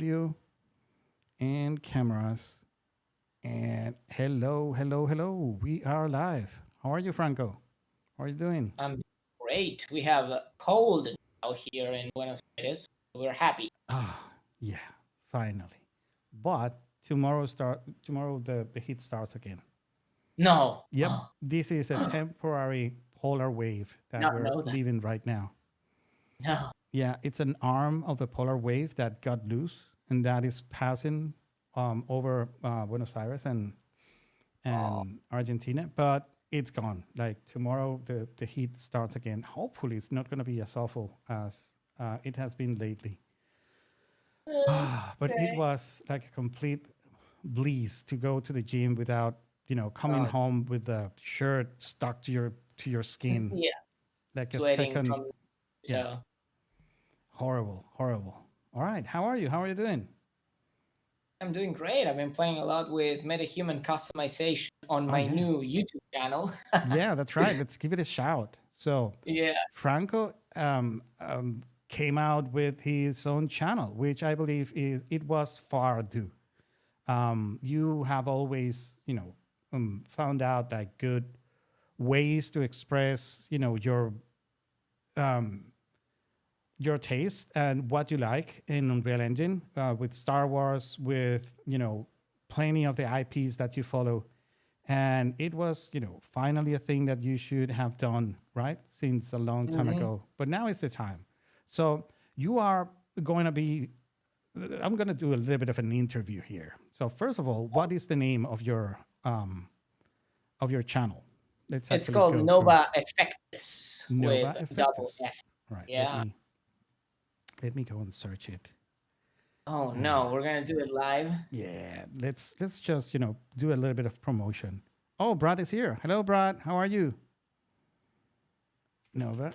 audio and cameras. And hello, hello, hello. We are live. How are you, Franco? How are you doing? I'm great. We have a cold now here in Buenos Aires. We're happy. Ah, yeah, finally. But tomorrow the heat starts again. No, Yep. This is a temporary polar wave that not we're know that. living right now. No. Yeah, it's an arm of the polar wave that got loose and that is passing over Buenos Aires Oh, and Argentina, but it's gone. Like tomorrow, the heat starts again. Hopefully, it's not going to be as awful as it has been lately. But it okay. was like a complete bliss to go to the gym without, coming Uh, home with the shirt stuck to your skin, yeah, like a sweating second. from Yeah, so. horrible, horrible. All right, how are you? How are you doing? I'm doing great. I've been playing a lot with MetaHuman customization on Oh my yeah, new YouTube channel. yeah, that's right. Let's give it a shout. So, Yeah. Franco came out with his own channel, which I believe it was far due. You have always, found out like good ways to express, um, your taste and what you like in Unreal Engine with Star Wars, with plenty of the IPs that you follow, and it was finally a thing that you should have done right since a long time hmm ago. But now is the time. So you are going to be. I'm going to do a little bit of an interview here. So first of all, what is the name of your channel? Let's It's actually called go through Nova Effectus with Nova double Effectus. F. Right. Yeah. Let me go and search it. Oh Uh, no, we're gonna do it live. Yeah, let's just do a little bit of promotion. Oh, Brad is here. Hello, Brad. How are you? Nova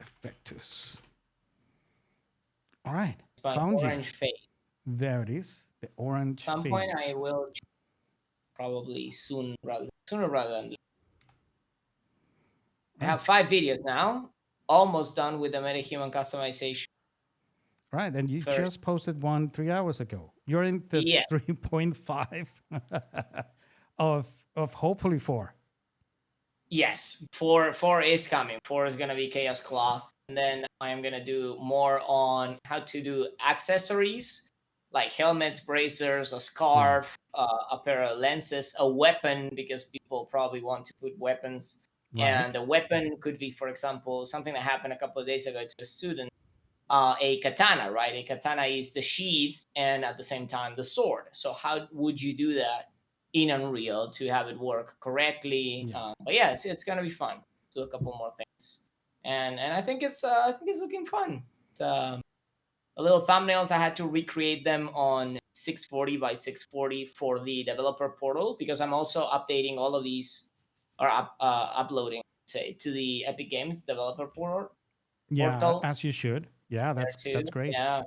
Effectus. All right, It's my found you. orange face. There it is, the orange Some point I face. will probably sooner rather than I Right, have 5 videos now, almost done with the MetaHuman customization. right, and you First, just posted one 3 hours ago. You're in the yeah, 3.5 of hopefully four. yes, four is coming. Four is gonna be Chaos Cloth, and then I am gonna do more on how to do accessories like helmets, bracers, a Right, scarf, a pair of lenses, a weapon because people probably want to put weapons. right. And a weapon could be, for example, something that happened a couple of days ago to a student. A katana, right? A katana is the sheath and at the same time the sword. So how would you do that in Unreal to have it work correctly? Yeah. But yeah, it's gonna be fun. Do a couple more things, and I think it's looking fun. It's, a little thumbnails. I had to recreate them on 640 by 640 for the developer portal because I'm also updating all of these or uploading, say, to the Epic Games developer Yeah, portal as you should. Yeah, there too. that's great. Yeah,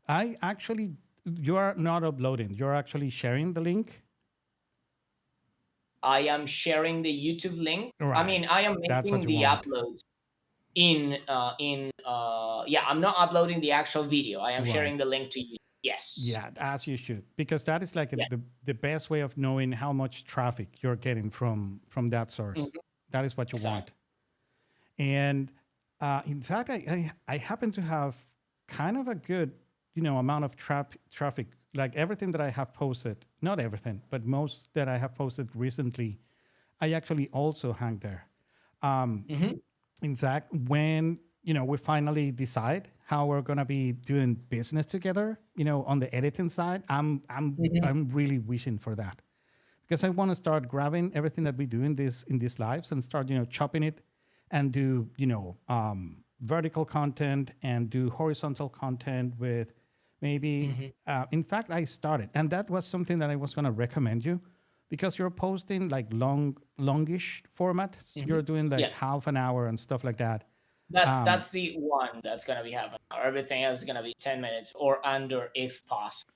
I actually, you are not uploading. You're actually sharing the link. I am sharing the YouTube link. I Right. mean, I am That's what making you the want. uploads yeah, I'm not uploading the actual video. I am Right. sharing the link to you. Yes. Yeah, as you should, because that is like Yeah. the best way of knowing how much traffic you're getting from that source. Mhm. That is what you want. Exactly. And in fact, I happen to have kind of a good amount of traffic. Like everything that I have posted, not everything, but most that I have posted recently, I actually also hang there. Um, hmm in fact, when we finally decide how we're gonna be doing business together, on the editing side, hmm I'm really wishing for that because I want to start grabbing everything that we do in these lives and start chopping it and do vertical content and do horizontal content with maybe. hmm In fact, I started, and that was something that I was gonna recommend you because you're posting like longish format. hmm You're doing like Yeah. half an hour and stuff like that. That's the one that's gonna be half an hour. Everything else is gonna be 10 minutes or under if possible.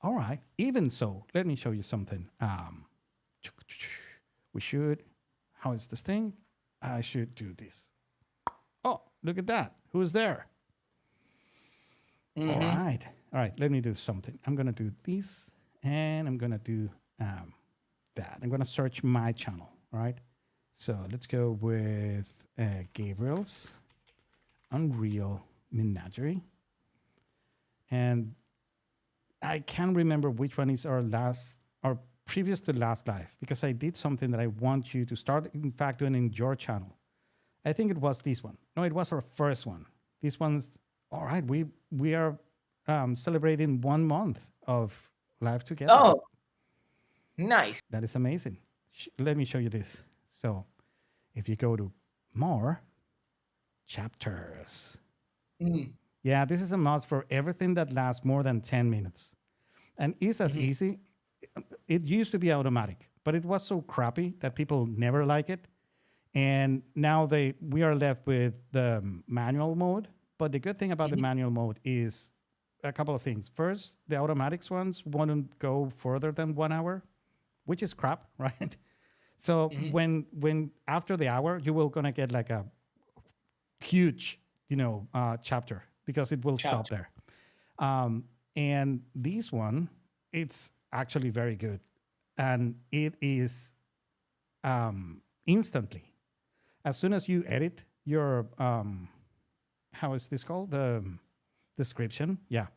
All right. Even so, let me show you something. We should. How is this thing? I should do this. Oh, look at that. Who's there? All hmm right. All right, let me do something. I'm gonna do this, and I'm gonna do that. I'm gonna search my channel. All right. So let's go with Gabriel's Unreal Menagerie, and I can't remember which one is our last or previous to last live because I did something that I want you to start, in fact, doing in your channel. I think it was this one. No, it was our first one. This one's all right. We are celebrating 1 month of live together. Oh, nice. That is amazing. Let me show you this. So if you go to more chapters, Mm. yeah, this is a must for everything that lasts more than 10 minutes. And it's as easy. It used to be automatic, but it was so crappy that people never like it. And now we are left with the manual mode. But the good thing about the manual mode is a couple of things. First, the automatics ones won't go further than 1 hour, which is crap, right? So when after the hour, you will gonna get like a huge, chapter because it will stop there. And this one, it's actually very good, and it is instantly. As soon as you edit your how is this called, the description? Yeah.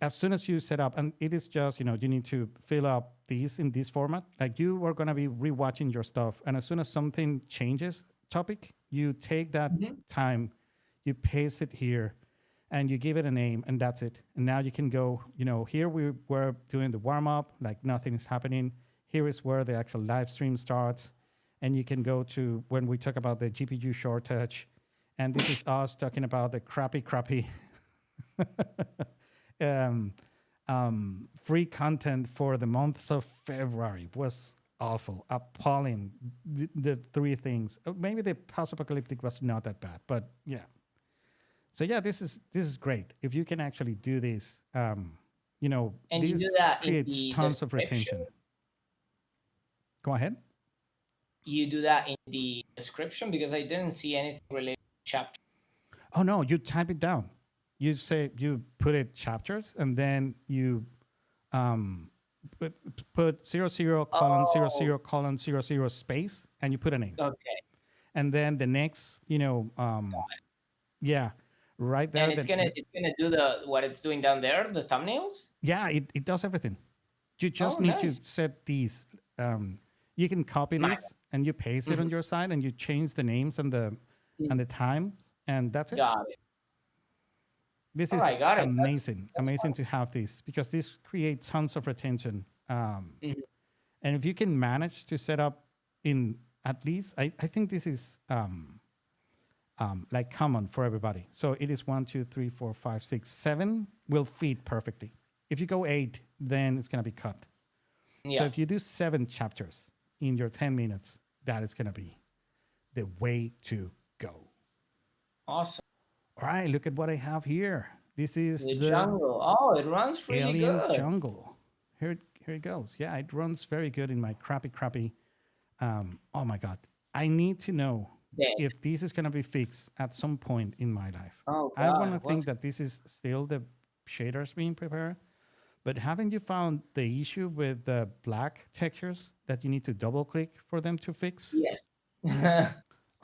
As soon as you set up, and it is just, you need to fill up these in this format. Like you are going to be rewatching your stuff, and as soon as something changes topic, you take that time, you paste it here, and you give it a name, and that's it. And now you can go, here we were doing the warm up, like nothing is happening. Here is where the actual live stream starts. And you can go to when we talk about the GPU shortage. And this is us talking about the crappy free content for the months of February. Was awful, appalling. The three things. Maybe the post-apocalyptic was not that bad, but yeah. So yeah, this is great. If you can actually do this, And this you do that in creates the tons of description? retention. Go ahead. You do that in the description because I didn't see anything related to chapter. Oh no, you type it down. You put it chapters, and then you put 00 colon 00 colon 00 space, and you put a name. Okay. And then the next, yeah, right there. And it's gonna do what it's doing down there, the thumbnails. Yeah, it does everything. You just Oh, need nice. to set these. You can copy this and you paste it on your side, and you change the names and the time, and that's it. Got it. This All is right, got it. amazing. That's Amazing fun. to have this because this creates tons of retention. And if you can manage to set up in at least, I think this is like common for everybody. So it is 1, 2, 3, 4, 5, 6, 7 will fit perfectly. If you go 8, then it's gonna be cut. Yeah. So if you do 7 chapters in your 10 minutes, that is gonna be the way to go. Awesome. All right, look at what I have here. This is The jungle. Oh, it runs really Alien good. Jungle. Here it goes. Yeah, it runs very good in my crappy. Oh my God. I need to know if this is going to be fixed at some point in my life. Oh, I want God. to think that this is still the shaders being prepared. But haven't you found the issue with the black textures that you need to double click for them to fix? Yes.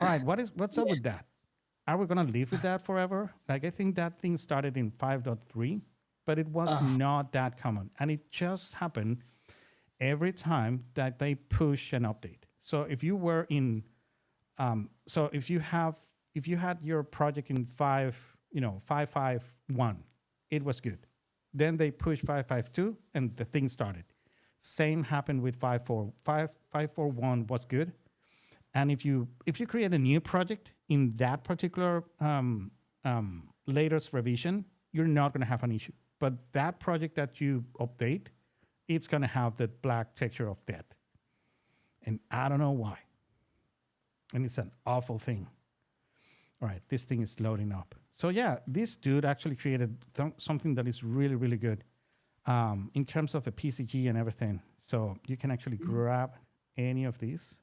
All right, what's up with that? Are we gonna live with that forever? Like I think that thing started in 5.3, but it was not that common, and it just happened every time that they push an update. So if you were in, so if you had your project in 5.1, it was good. Then they pushed 5.5.2, and the thing started. Same happened with 5.4. 5.4.1 was good. And if you create a new project in that particular latest revision, you're not going to have an issue. But that project that you update, it's going to have the black texture of death. And I don't know why. And it's an awful thing. All right, this thing is loading up. So yeah, this dude actually created something that is really, really good in terms of the PCG and everything. So you can actually grab any of these,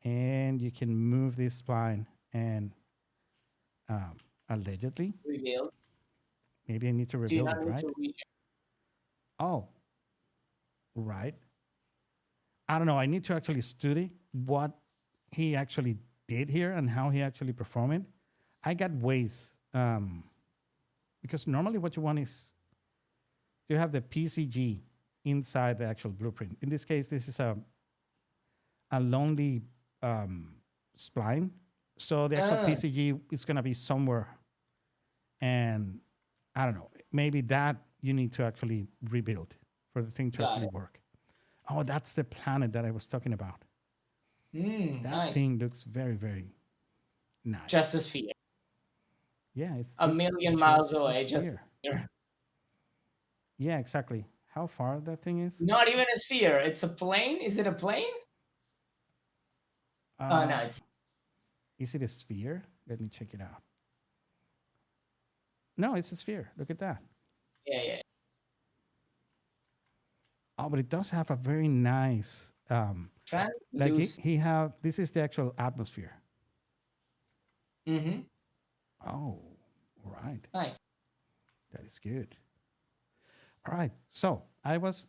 and you can move this spline and allegedly, Revealed. Maybe I need to Do you rebuild not it, need right? to reach? Oh, right. I don't know. I need to actually study what he actually did here and how he actually performed it. I got ways because normally what you want is you have the PCG inside the actual blueprint. In this case, this is a lonely spline. So the actual Ah, PCG is going to be somewhere. And I don't know, maybe that you need to actually rebuild for the thing to got actually it. work. Oh, that's the planet that I was talking about. That Nice. thing looks very, very nice. Just a sphere. Yeah, A it's million miles just a away, just a sphere. sphere. Yeah, exactly. How far that thing is? Not even a sphere. It's a plane. Is it a plane? Oh no, Uh, it's is it a sphere? Let me check it out. No, it's a sphere. Look at that. yeah. Oh, but it does have a very nice, like Translucent. he have, this is the actual atmosphere. Mm-hmm. Oh, all right. Nice. That is good. All right. So I was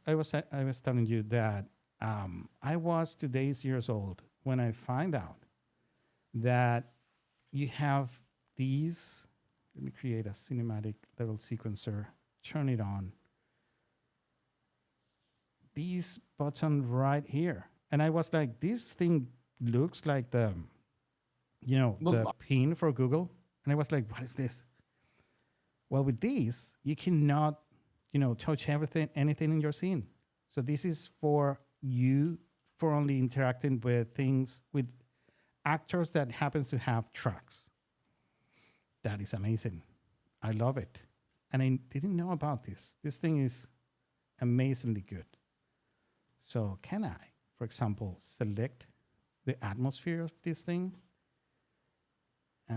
telling you that I was 2 years old when I find out that you have these. Let me create a cinematic level sequencer. Turn it on. These button right here, and I was like, this thing looks like the Bookmark. pin for Google, and I was like, what is this? Well, with these, you cannot, touch anything in your scene. So this is for you, for only interacting with things, with actors that happens to have tracks. That is amazing. I love it. And I didn't know about this. This thing is amazingly good. So can I, for example, select the atmosphere of this thing? Uh,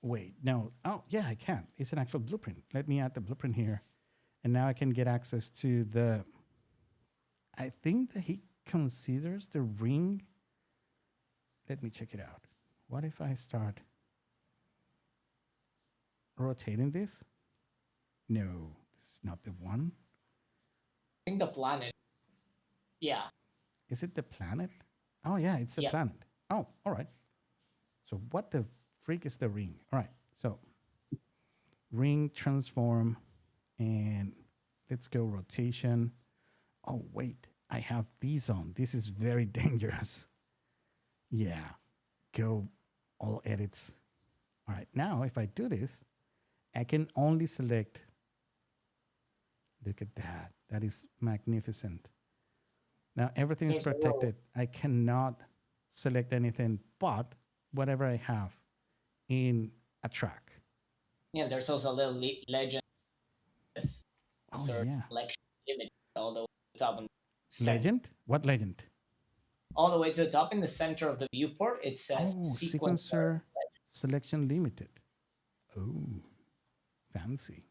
Wait, no. Oh, yeah, I can. It's an actual blueprint. Let me add the blueprint here. And now I can get access to the. I think that he considers the ring. Let me check it out. What if I start rotating this? No, this is not the one. I think the planet. Yeah. Is it the planet? Oh, yeah, it's the Yeah. planet. Oh, all right. So, what the freak is the ring? All right. So, ring transform, and let's go rotation. Oh, wait, I have these on. This is very dangerous. Yeah, go all edits. All right, now if I do this, I can only select. Look at that. That is magnificent. Now everything is There's a little. protected. I cannot select anything but whatever I have in a track. Yeah. There's also a little legend. This Oh, sort of yeah. selection limit all the way to the top and center. Legend? What legend? All the way to the top in the center of the viewport. It says Oh, sequence. sequencer selection limited. Oh, fancy.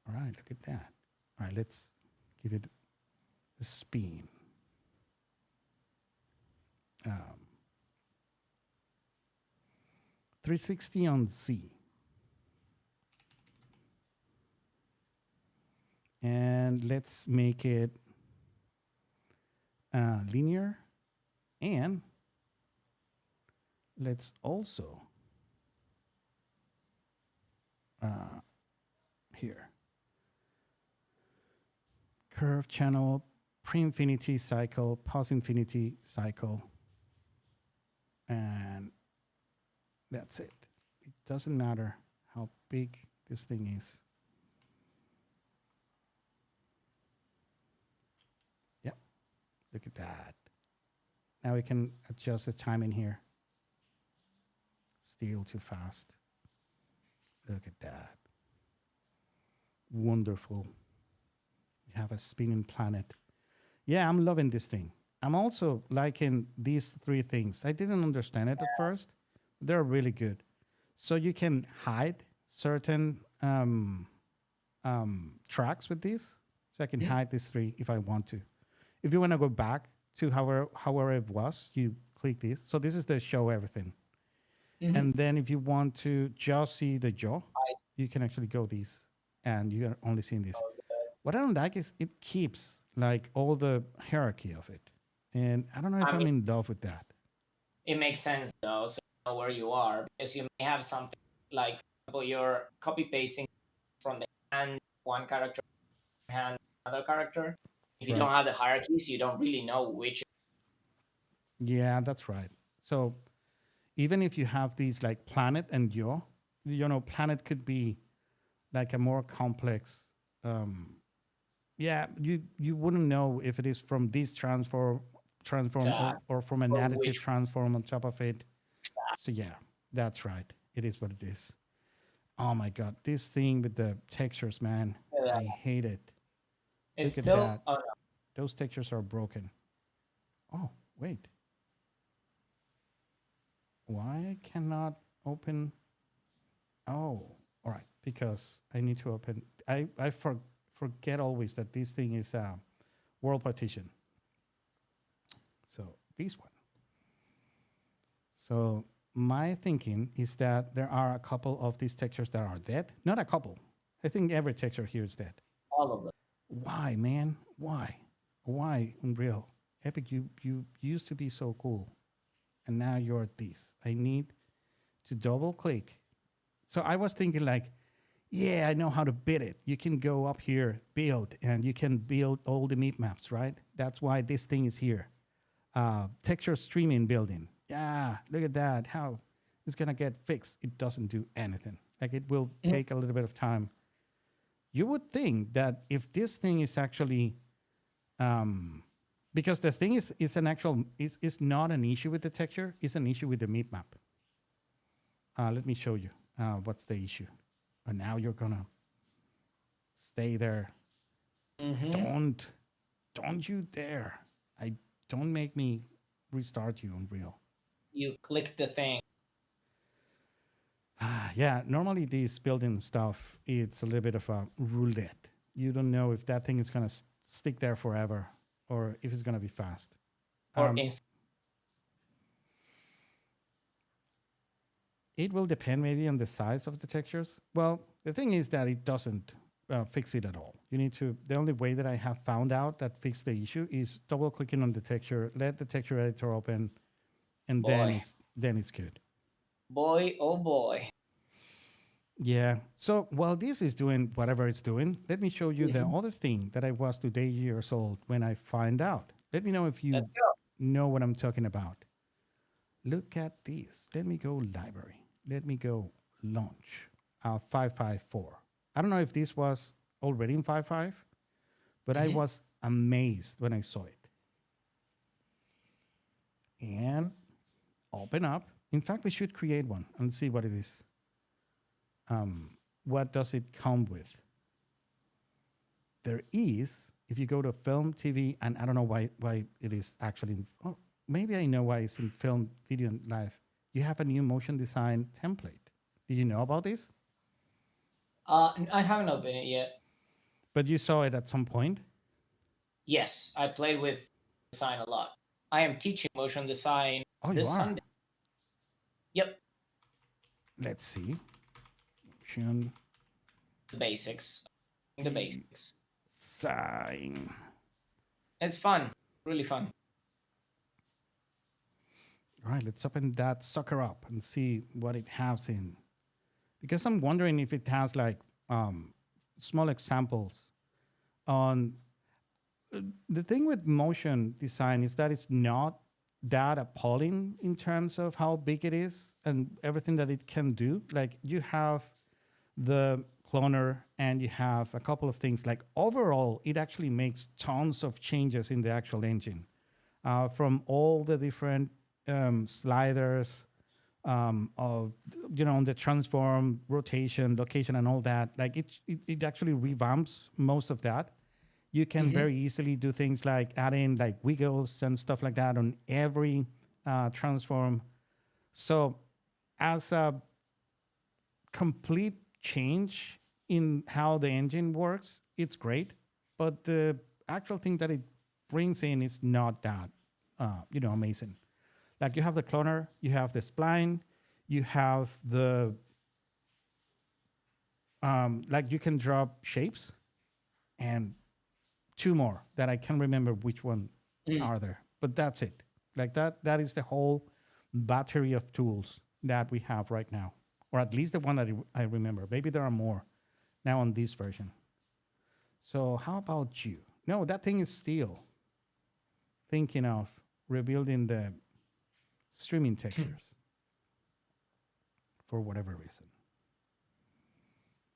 All right, look at that. All right, let's give it a spin. 360 on Z. And let's make it linear. And let's also here curve channel, pre-infinity cycle, post-infinity cycle, and that's it. It doesn't matter how big this thing is. Yep, look at that. Now we can adjust the time in here. Still too fast. Look at that. Wonderful. We have a spinning planet. Yeah, I'm loving this thing. I'm also liking these three things. I didn't understand it at first. They're really good. So you can hide certain tracks with these. So I can hide these three if I want to. If you want to go back to however it was, you click this. So this is the show everything. Mm-hmm. And then if you want to just see the jaw, You can actually go these, and you are only seeing this. Oh, What I don't like is it keeps like all the hierarchy of it, and I don't know if I I'm mean, in love with that. it makes sense though, so you know where you are because you may have something like, for example, you're copy pasting from the hand one character hand another character. If you Right? don't have the hierarchies, you don't really know which. Yeah, that's right. So even if you have these like planet and planet could be like a more complex. Yeah, you wouldn't know if it is from this transform uh, or from an or additive which transform on top of it. So yeah, that's right. It is what it is. Oh my god, this thing with the textures, man, uh, I hate it. it's Look at still. that. Oh no, Those textures are broken. Oh wait, why I cannot open? Oh, all right, because I need to open. I forget always that this thing is a world partition. So this one. So my thinking is that there are a couple of these textures that are dead. Not a couple. I think every texture here is dead. all of them. Why, man? Why? Why, Unreal? Epic, you used to be so cool, and now you're this. I need to double click. So I was thinking like, yeah, I know how to bid it. You can go up here, build, and you can build all the meat maps, right? That's why this thing is here. Texture streaming building. Yeah, look at that. How it's gonna get fixed. It doesn't do anything. Like it will Mhm. take a little bit of time. You would think that if this thing is actually because the thing is an actual is not an issue with the texture, it's an issue with the meat map. Let me show you what's the issue. And now you're gonna stay there. Mm-hmm. Don't you dare. I don't make me restart you, Unreal. You click the thing. Yeah, normally this building stuff, it's a little bit of a roulette. You don't know if that thing is gonna stick there forever or if it's gonna be fast. Or Um, it will depend maybe on the size of the textures. Well, the thing is that it doesn't fix it at all. You need to. The only way that I have found out that fix the issue is double clicking on the texture, let the texture editor open, and boy, then it's good. boy, oh boy. Yeah. So while this is doing whatever it's doing, let me show you the Mhm. other thing that I was today years old when I find out. Let me know if Let's you go. know what I'm talking about. Look at this. Let me go library. Let me go launch. 554. I don't know if this was already in 5.5, but I Hmm. was amazed when I saw it. And open up. In fact, we should create one and see what it is. What does it come with? There is, if you go to film, TV, and I don't know why it is actually, oh, maybe I know why it's in film, video, and live. You have a new motion design template. Did you know about this? I haven't opened it yet. But you saw it at some point. Yes, I played with design a lot. I am teaching motion design Oh, you this are. Sunday. Yep, Let's see. Motion the basics. The basics. design. It's fun, really fun. All right, let's open that sucker up and see what it has in. Because I'm wondering if it has like small examples on the thing with motion design is that it's not that appalling in terms of how big it is and everything that it can do. Like you have the cloner and you have a couple of things. Like overall, it actually makes tons of changes in the actual engine from all the different sliders of on the transform, rotation, location, and all that. Like it actually revamps most of that. You can Hmm. very easily do things like add in like wiggles and stuff like that on every transform. So as a complete change in how the engine works, it's great. But the actual thing that it brings in is not that, amazing. Like you have the cloner, you have the spline, you have the like you can drop shapes and two more that I can't remember which one are there, but that's it. Like that is the whole battery of tools that we have right now, or at least the one that I remember. Maybe there are more now on this version. So how about you? No, that thing is still thinking of rebuilding the streaming textures for whatever reason.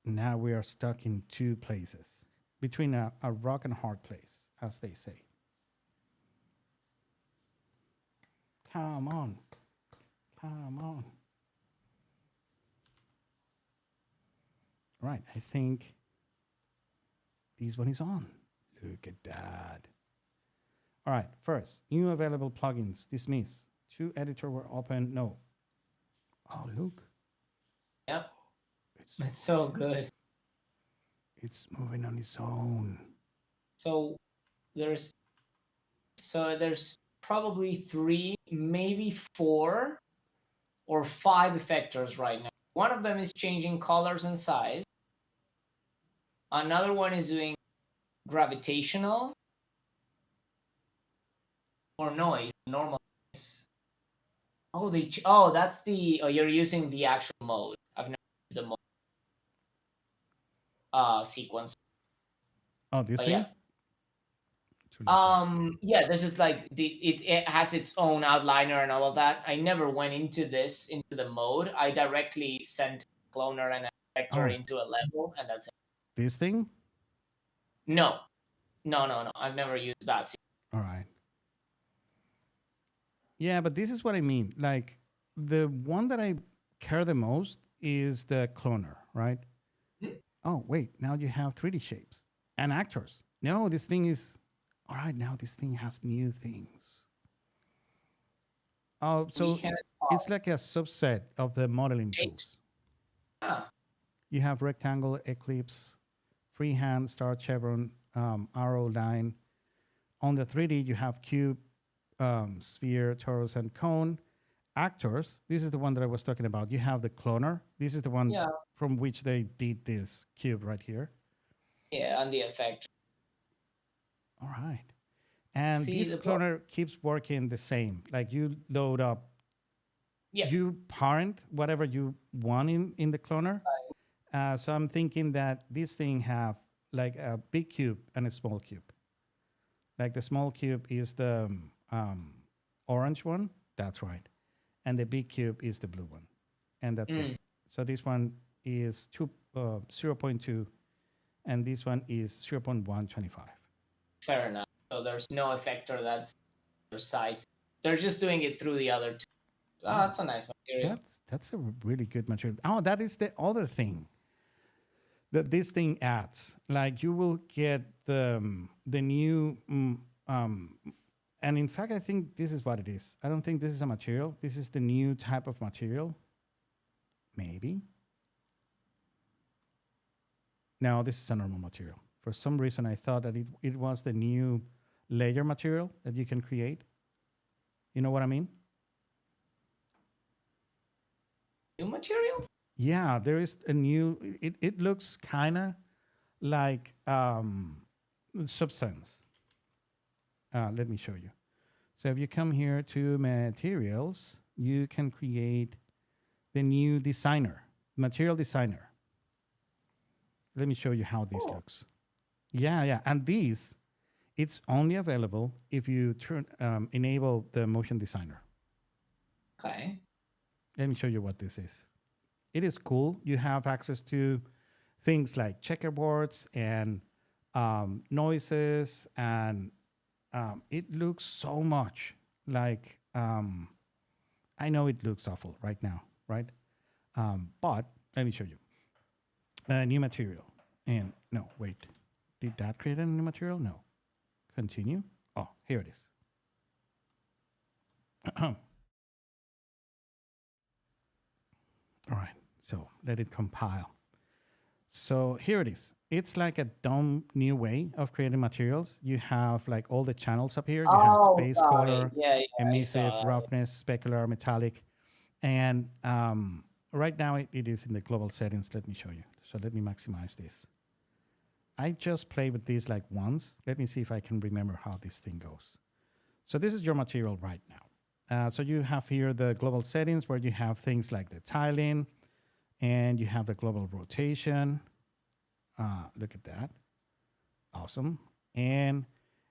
Now we are stuck in two places, between a rock and hard place, as they say. Come on. Come on. Right, I think this one is on. Look at that. All right, first, new available plugins, dismiss. Two editor were open, no. Oh, look. Yep. It's so good. It's moving on its own. So there's probably 3, maybe 4 or 5 effectors right now. One of them is changing colors and size. Another one is doing gravitational or noise, normal noise. Oh, that's the. Oh, you're using the actual mode. I've never used the mode sequence. Oh, this But thing? yeah. Yeah, this is like it has its own outliner and all of that. I never went into the mode. I directly sent cloner and effector into a level, and that's it. This thing? No. I've never used that. All right. Yeah, but this is what I mean. Like the one that I care the most is the cloner, right? Oh, wait, now you have 3D shapes and actors. No, this thing is all right. Now this thing has new things. Oh, so it's like a subset of the modeling tools. You have rectangle, ellipse, freehand, star, chevron, arrow, line. On the 3D, you have cube, sphere, torus, and cone. Actors, this is the one that I was talking about. You have the cloner. This is the one from which they did this cube right here. Yeah, and the effect. All right. And this cloner keeps working the same. Like you load up, you parent whatever you want in the cloner. So I'm thinking that this thing have like a big cube and a small cube. Like the small cube is the orange one. That's right. And the big cube is the blue one. And that's it. So this one is 0.2 and this one is 0.125. Fair enough. So there's no effector that's their size. They're just doing it through the other two. Oh, that's a nice material. That's a really good material. Oh, that is the other thing that this thing adds. Like you will get the new and in fact, I think this is what it is. I don't think this is a material. This is the new type of material. Maybe. No, this is a normal material. For some reason, I thought that it was the new layer material that you can create. You know what I mean? New material? Yeah, there is a new, it looks kind of like Substance. Let me show you. So if you come here to materials, you can create the new designer, material designer. Let me show you how this looks. Yeah. And these, it's only available if you enable the motion designer. Okay. Let me show you what this is. It is cool. You have access to things like checkerboards and noises, and it looks so much like, I know it looks awful right now, right? But let me show you. New material. And no, wait. Did that create a new material? No. Continue. Oh, here it is. All right. So let it compile. So here it is. It's like a dumb new way of creating materials. You have like all the channels up here. You have base color, emissive, roughness, specular, metallic. And right now it is in the global settings. Let me show you. So let me maximize this. I just played with this like once. Let me see if I can remember how this thing goes. So this is your material right now. So you have here the global settings where you have things like the tiling, and you have the global rotation. Look at that. Awesome. And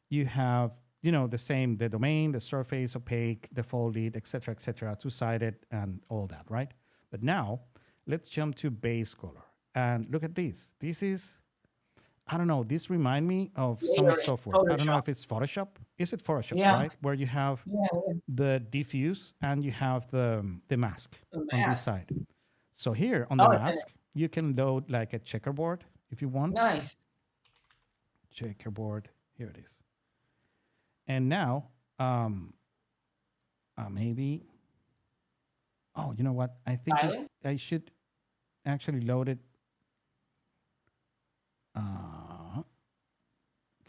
you have, the same, the domain, the surface, opaque, the folded, etc., two-sided, and all that, right? But now let's jump to base color. And look at this. This is, I don't know, this remind me of some Later in software. I don't know Photoshop. if it's Photoshop. Is it Photoshop, Yeah, right? Where you have yeah, the diffuse and you have the mask a on this mask. side. So here on the Oh, it's in it. mask, you can load like a checkerboard if you want. Nice. Checkerboard, here it is. And now, maybe, oh, you know what? I think Tiling? I should actually load it.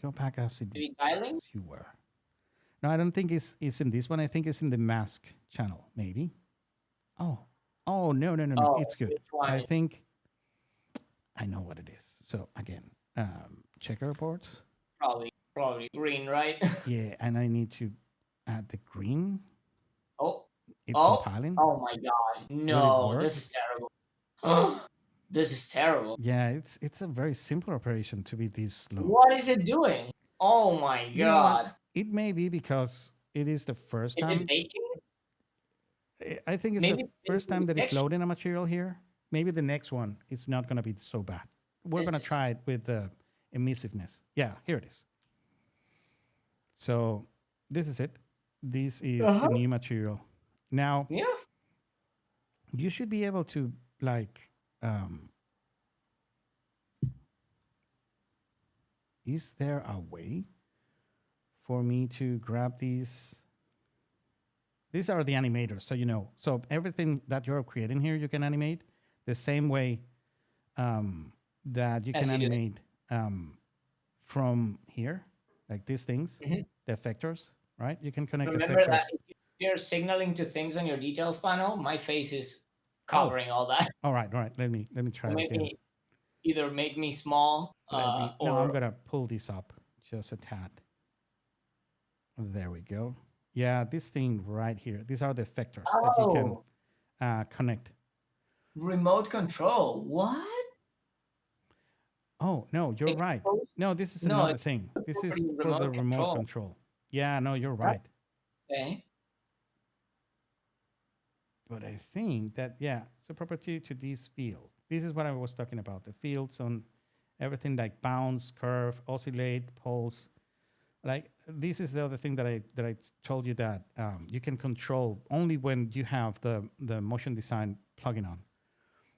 Go back as Maybe tiling? you were. No, I don't think it's in this one. I think it's in the mask channel, maybe. Oh, no. Oh, It's good. which one? I think I know what it is. So again, checkerboards. Probably green, right? Yeah, and I need to add the green. Oh, It's oh, compiling. oh my God! Will it No, work? this is terrible. This is terrible. Yeah, it's a very simple operation to be this slow. What is it doing? Oh my You know what? God! It may be because it is the first Is it time. baking? I think it's the Maybe first time that it's texture. loading a material here. Maybe the next one it's not going to be so bad. We're going to This try is- it with the emissiveness. Yeah, here it is. So this is it. This is the new material. Now Yeah. you should be able to like. Is there a way for me to grab these? These are the animators, so you know. So everything that you're creating here, you can animate the same way that you As can you do. animate from here, like these things, Mhm. the effectors, right? You can connect Remember effectors. that if you're signaling to things on your details panel, my face is Oh, covering all that. all right. Let me try So it again. either make me small, No, I'm or gonna pull this up just a tad. There we go. Yeah, this thing right here. These are the effectors that you can connect. remote control. What? Oh, no, you're right. Expose? No, this is No, another it's thing. This is property for the remote remote control. control. Yeah, no, you're right. Okay. But I think that, yeah, it's a property to this field. This is what I was talking about. The fields on everything like bounce, curve, oscillate, pulse. Like this is the other thing that I told you that you can control only when you have the motion design plugin on.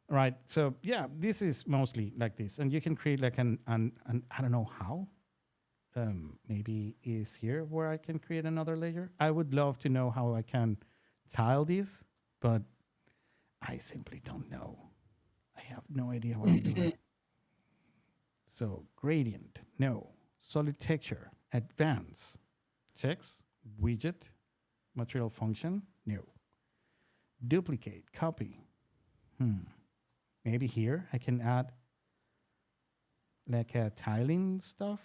Right. So yeah, this is mostly like this, and you can create like an I don't know how. Maybe is here where I can create another layer. I would love to know how I can tile these, but I simply don't know. I have no idea what I'm doing. So gradient, no. Solid texture, advance, text, widget, material function, no. Duplicate, copy. Maybe here I can add like a tiling stuff.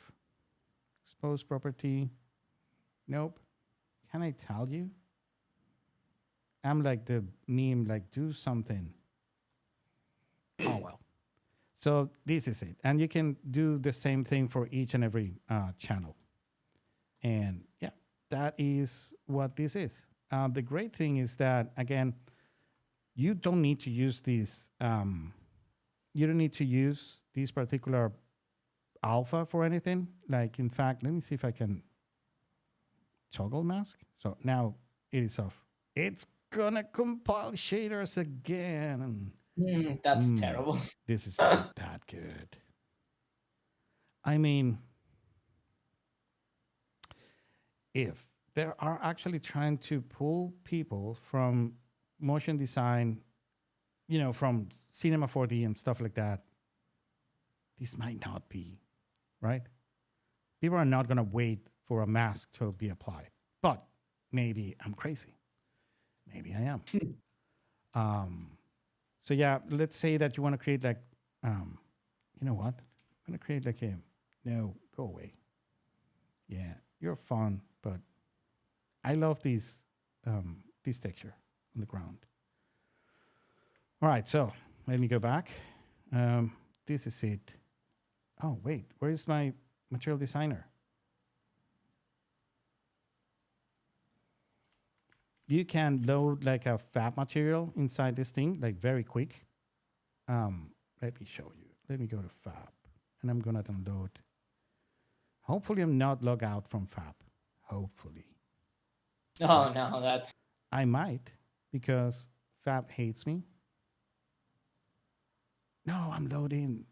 Expose property. Nope. Can I tell you? I'm like the meme, like do something. Oh well. So this is it. And you can do the same thing for each and every channel. And yeah, that is what this is. The great thing is that, again, you don't need to use these. You don't need to use this particular alpha for anything. Like, in fact, let me see if I can toggle mask. So now it is off. It's gonna compile shaders again. That's terrible. This is not that good. I mean, if they are actually trying to pull people from motion design, from Cinema 4D and stuff like that, this might not be, right? People are not going to wait for a mask to be applied. But maybe I'm crazy. Maybe I am. So yeah, let's say that you want to create like You know what? I'm gonna create like a no, go away. Yeah, you're fun, but I love this texture on the ground. All right, so let me go back. Um, this is it. Oh wait, where is my material designer? You can load like a fab material inside this thing, like very quick. Let me show you. Let me go to fab, and I'm gonna download. Hopefully, I'm not logged out from fab. Hopefully, Oh no, that's I might because fab hates me. No, I'm loading.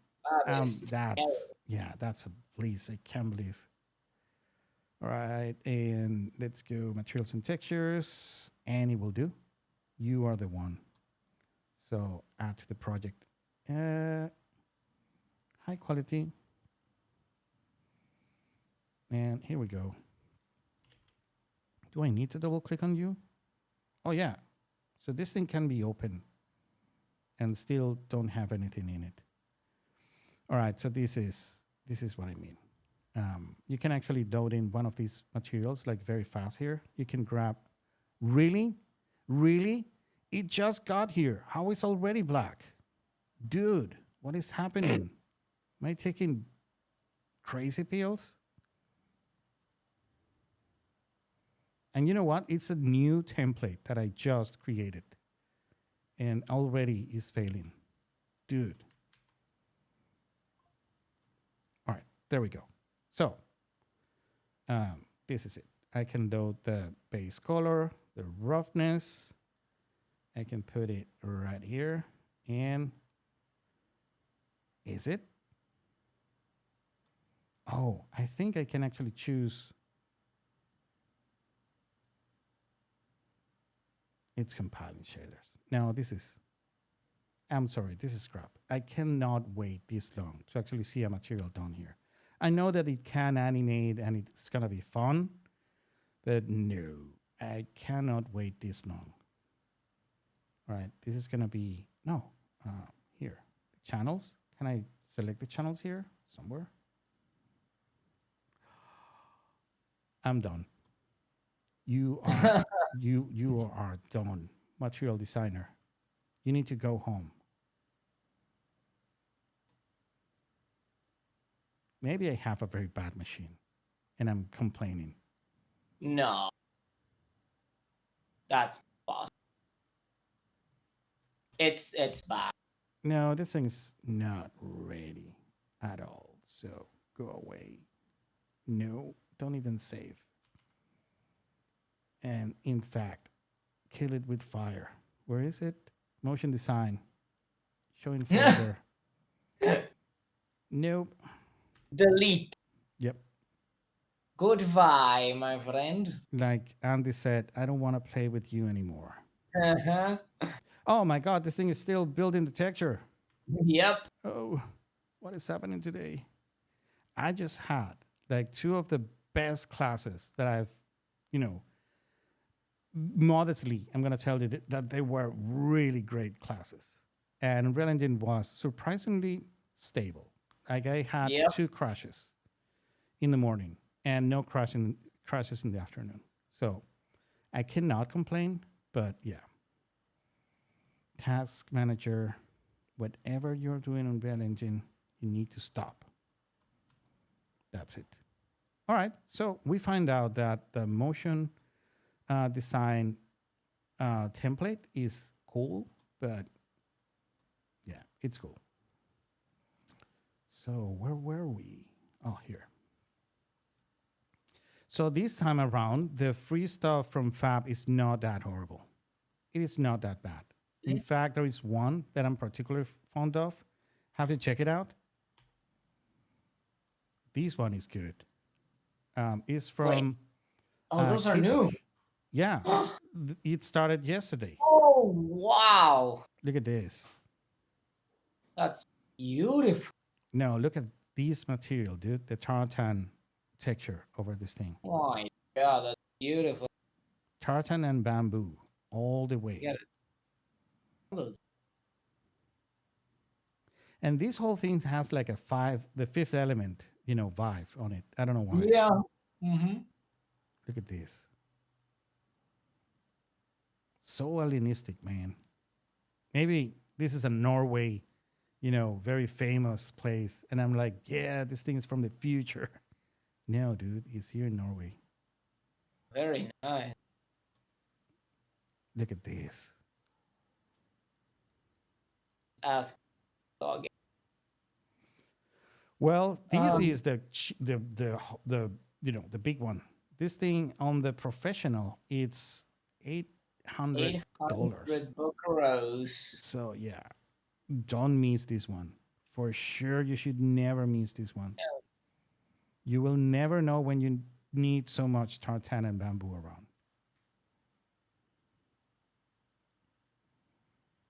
fabulous. That's a please. I can't believe. All right, and let's go materials and textures, and it will do. You are the one. So add to the project. High quality. And here we go. Do I need to double click on you? Oh yeah. So this thing can be open and still don't have anything in it. All right, so this is what I mean. You can actually load in one of these materials like very fast here. You can grab, really? It just got here. How is already black? Dude, what is happening? Am I taking crazy pills? And you know what? It's a new template that I just created and already is failing. Dude. All right, there we go. So this is it. I can load the base color, the roughness. I can put it right here. And is it? Oh, I think I can actually choose. It's compiling shaders. Now I'm sorry, this is crap. I cannot wait this long to actually see a material down here. I know that it can animate and it's gonna be fun, but no, I cannot wait this long. All right, this is gonna be, no, here, channels. Can I select the channels here somewhere? I'm done. You are, you are done, material designer. You need to go home. Maybe I have a very bad machine and I'm complaining. No, that's possible. It's bad. No, this thing's not ready at all. So go away. No, don't even save. And in fact, kill it with fire. Where is it? Motion design. Showing folder. Nope. Delete. Yep. Goodbye, my friend. Like Andy said, I don't want to play with you anymore. Uh-huh. Oh my God, this thing is still building the texture. Yep. Oh, what is happening today? I just had like two of the best classes that I've, you know, modestly, I'm going to tell you that they were really great classes. And Unreal Engine was surprisingly stable. Like I had Yep. 2 crashes in the morning and no crashes in the afternoon. So I cannot complain, but yeah. Task manager, whatever you're doing on Unreal Engine, you need to stop. That's it. All right, so we find out that the motion design template is cool, but yeah, it's cool. So where were we? Oh, here. So this time around, the free stuff from Fab is not that horrible. It is not that bad. In fact, there is one that I'm particularly fond of. Have to check it out. This one is good. It's from Oh, those are Kid new. Bush. Yeah, it started yesterday. Oh, wow. Look at this. That's beautiful. No, look at this material, dude. The tartan texture over this thing. Oh my God, that's beautiful. Tartan and bamboo all the way. You gotta download. And this whole thing has like the fifth element, vibe on it. I don't know why. Yeah. Mm-hmm. Look at this. So alienistic, man. Maybe this is a Norway, very famous place. And I'm like, yeah, this thing is from the future. No, dude, it's here in Norway. Very nice. Look at this. Ask dog. Well, this Um, is the big one. This thing on the professional, it's $800. 800 buckaroos. So yeah, don't miss this one. For sure, you should never miss this one. You will never know when you need so much tartan and bamboo around.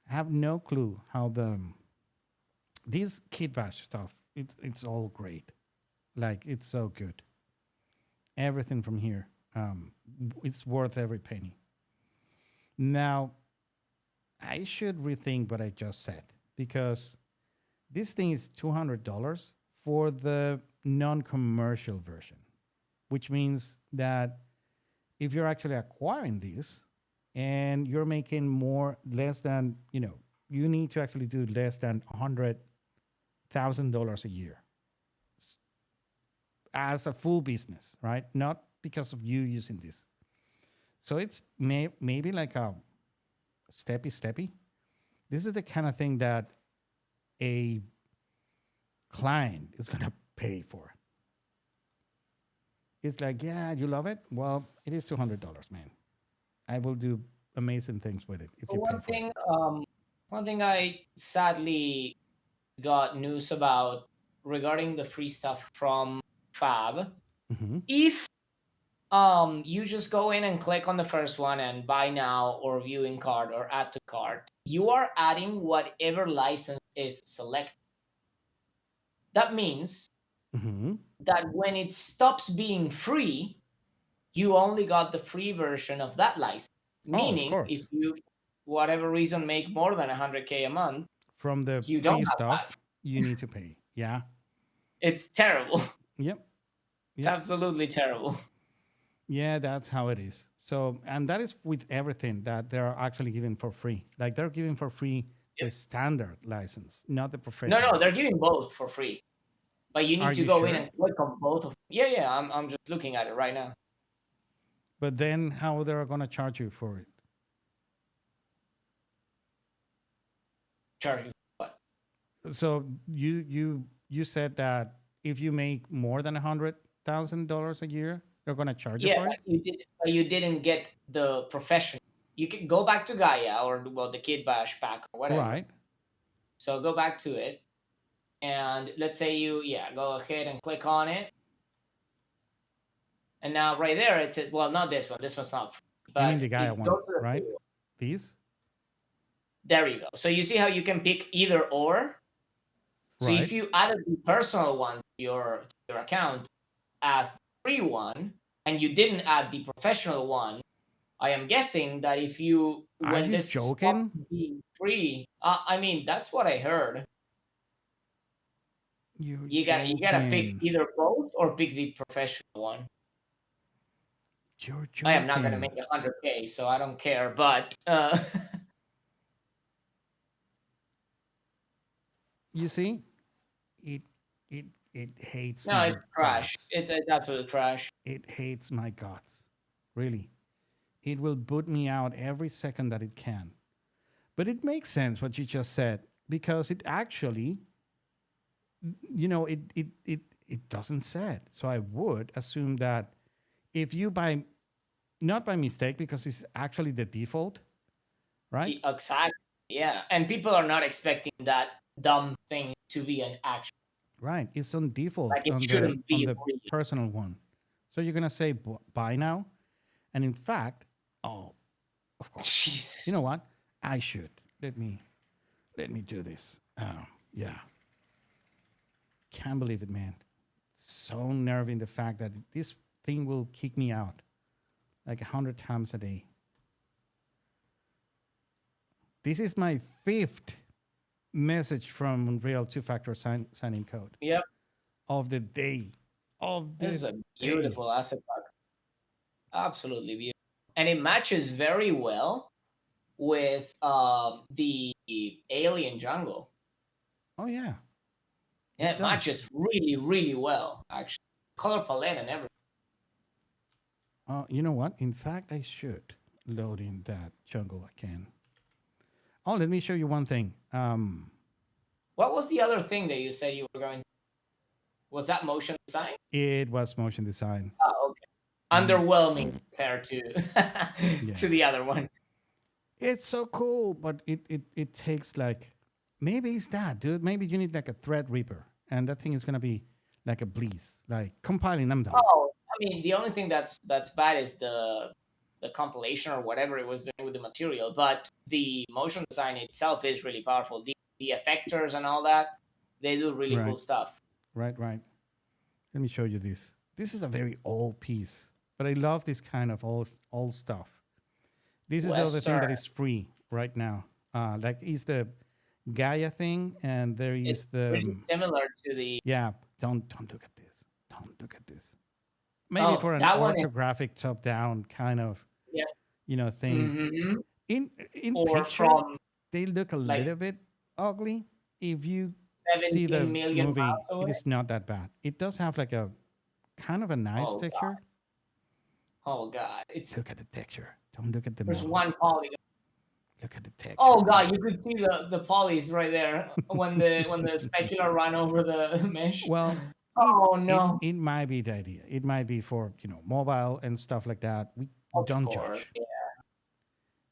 I have no clue how this kit bash stuff. It's all great. Like it's so good. Everything from here, it's worth every penny. Now, I should rethink what I just said because this thing is $200 for the non-commercial version, which means that if you're actually acquiring this and you're making less than, you need to actually do less than $100,000 a year as a full business, right? Not because of you using this. So it's maybe like a steppy. This is the kind of thing that a client is going to pay for. It's like, yeah, you love it? Well, it is $200, man. I will do amazing things with it if you pay for it. One thing I sadly got news about regarding the free stuff from Fab. Mm-hmm. If you just go in and click on the first one and buy now or viewing card or add to cart, you are adding whatever license is selected. That means Mm-hmm. that when it stops being free, you only got the free version of that license. Oh, of Meaning, if course. you, whatever reason, make more than 100K a month, From the you don't free have that. stuff, you need to pay. Yeah. It's terrible. Yep. It's Yep. absolutely terrible. Yeah, that's how it is. So, and that is with everything that they're actually giving for free. Like they're giving for free the Yep. standard license, not the professional. No, they're giving both for free. But you Are need to you go in sure? and click on both of them. Yeah, I'm just looking at it right now. But then how they're going to charge you for it? Charge you what? So you said that if you make more than $100,000 a year, they're going to charge you Yeah, for it? you didn't get the professional. You can go back to Gaia or the Kid Bash pack or whatever. Right. So go back to it. And let's say you go ahead and click on it. And now right there it says, well, not this one. This one's not free. But You mean the Gaia go one, to the right? free one. These? There you go. So you see how you can pick either or? So Right. if you added the personal one to your account as the free one, and you didn't add the professional one, I am guessing that if you Are when you this joking? stops being free, I mean that's what I heard. You're You gotta pick joking. either both or pick the professional one. You're I am not gonna joking. make 100K, so I don't care. But You see? It it hates no, my it's trash. guts. It's absolute trash. It hates my guts. Really. It will boot me out every second that it can. But it makes sense what you just said because it actually, it doesn't say it. So I would assume that if you buy, not by mistake, because it's actually the default, right? Exactly. Yeah, and people are not expecting that dumb thing to be an action. Right. It's on default Like it on the shouldn't on be the real. personal one. So you're gonna say buy now, and in fact, oh, of course. Jesus. You know what? I should let me do this. Oh, yeah. Can't believe it, man. So nerving the fact that this thing will kick me out like 100 times a day. This is my fifth message from Unreal two-factor sign-in code Yep. of the day. Of This the is a day. beautiful asset pack. Absolutely beautiful. And it matches very well with the alien jungle. Oh yeah, Yeah, it it does. matches really, really well, actually. Color palette and everything. You know what? In fact, I should load in that jungle again. Oh, let me show you one thing. What was the other thing that you said you were going to? Was that motion design? It was motion design. Oh, okay. And Underwhelming compared to to yeah, the other one. it's so cool, but it takes like, maybe it's that, dude. Maybe you need like a thread reaper, and that thing is gonna be like a bleeze, like compiling them down. Oh, I mean, the only thing that's bad is the compilation or whatever it was doing with the material, but the motion design itself is really powerful. The effectors and all that, they do really cool Right, stuff. right. Let me show you this. This is a very old piece, but I love this kind of old stuff. This is the other thing Western, that is free right now. Like is the Gaia thing, and there it's is the pretty similar to the yeah. Don't look at this. Don't look at this. Maybe oh for an that one is orthographic top down kind of yeah. thing. Hmm. In Or picture, from they look a like little bit ugly. If you see 17 the million movie, miles it away. is not that bad. It does have like a kind of a nice Oh god. texture. Oh god. It's Look at the texture. Don't look at the there's model. one polygon. Look at the texture, Oh god, dude. you could see the polys right there when the specular ran over the mesh. Well, Oh no. it might be the idea. It might be for mobile and stuff like that. We Of don't course. judge. Yeah.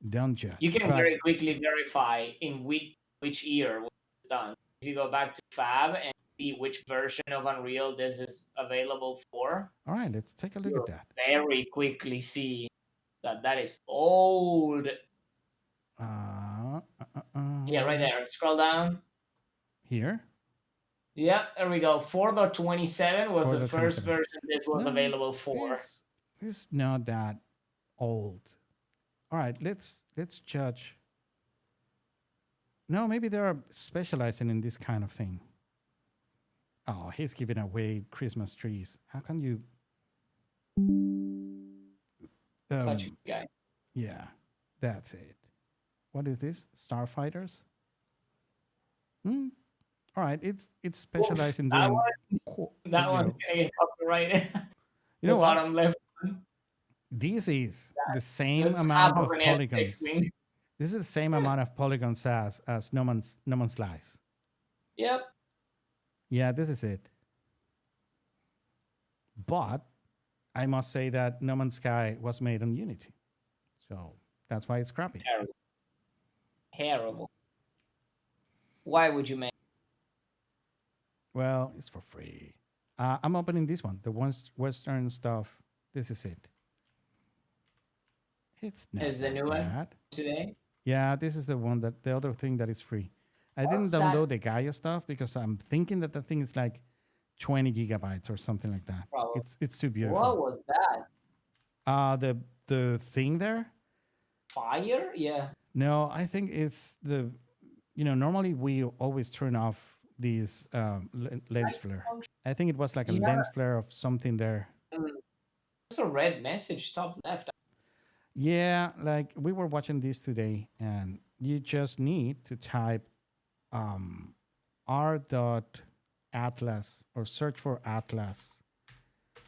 Don't You judge. can But very quickly verify in which year was done. If you go back to Fab and see which version of Unreal this is available for, all right, let's take a look at you'll that. very quickly see that that is old. Uh, uh, uh, Yeah, right uh, there. Scroll down. Here, Yeah, there we go. 4.27 was for the the first 27. version this was No, available for. this is not that old. All right, let's judge. No, maybe they are specializing in this kind of thing. Oh, he's giving away Christmas trees. How can you? Such a Um, guy. yeah, that's it. What is this? Starfighters? Hmm. All right, it's Oof, specialized in that doing. one, co- that one's gonna get copyrighted. You The know what? bottom left one. This is the same That's half amount of of an polygons. X-wing. This is the same amount of polygons as No Man's Lies. Yep. Yeah, this is it. But I must say that No Man's Sky was made on Unity, so that's why it's crappy. Terrible. Terrible. Why would you make? Well, it's for free. I'm opening this one, the Western stuff. This is it. It's not Is the that new one bad. today? Yeah, this is the other thing that is free. I didn't What's that? download the Gaia stuff because I'm thinking that the thing is like 20 gigabytes or something like that. Probably. It's too What beautiful. was that? The thing there? Fire? Yeah. No, I think it's the normally we always turn off these lens Light flare. function? I think it was like a Yeah. lens flare of something there. There's a red message top left. Yeah, like we were watching this today, and you just need to type r.atlas or search for atlas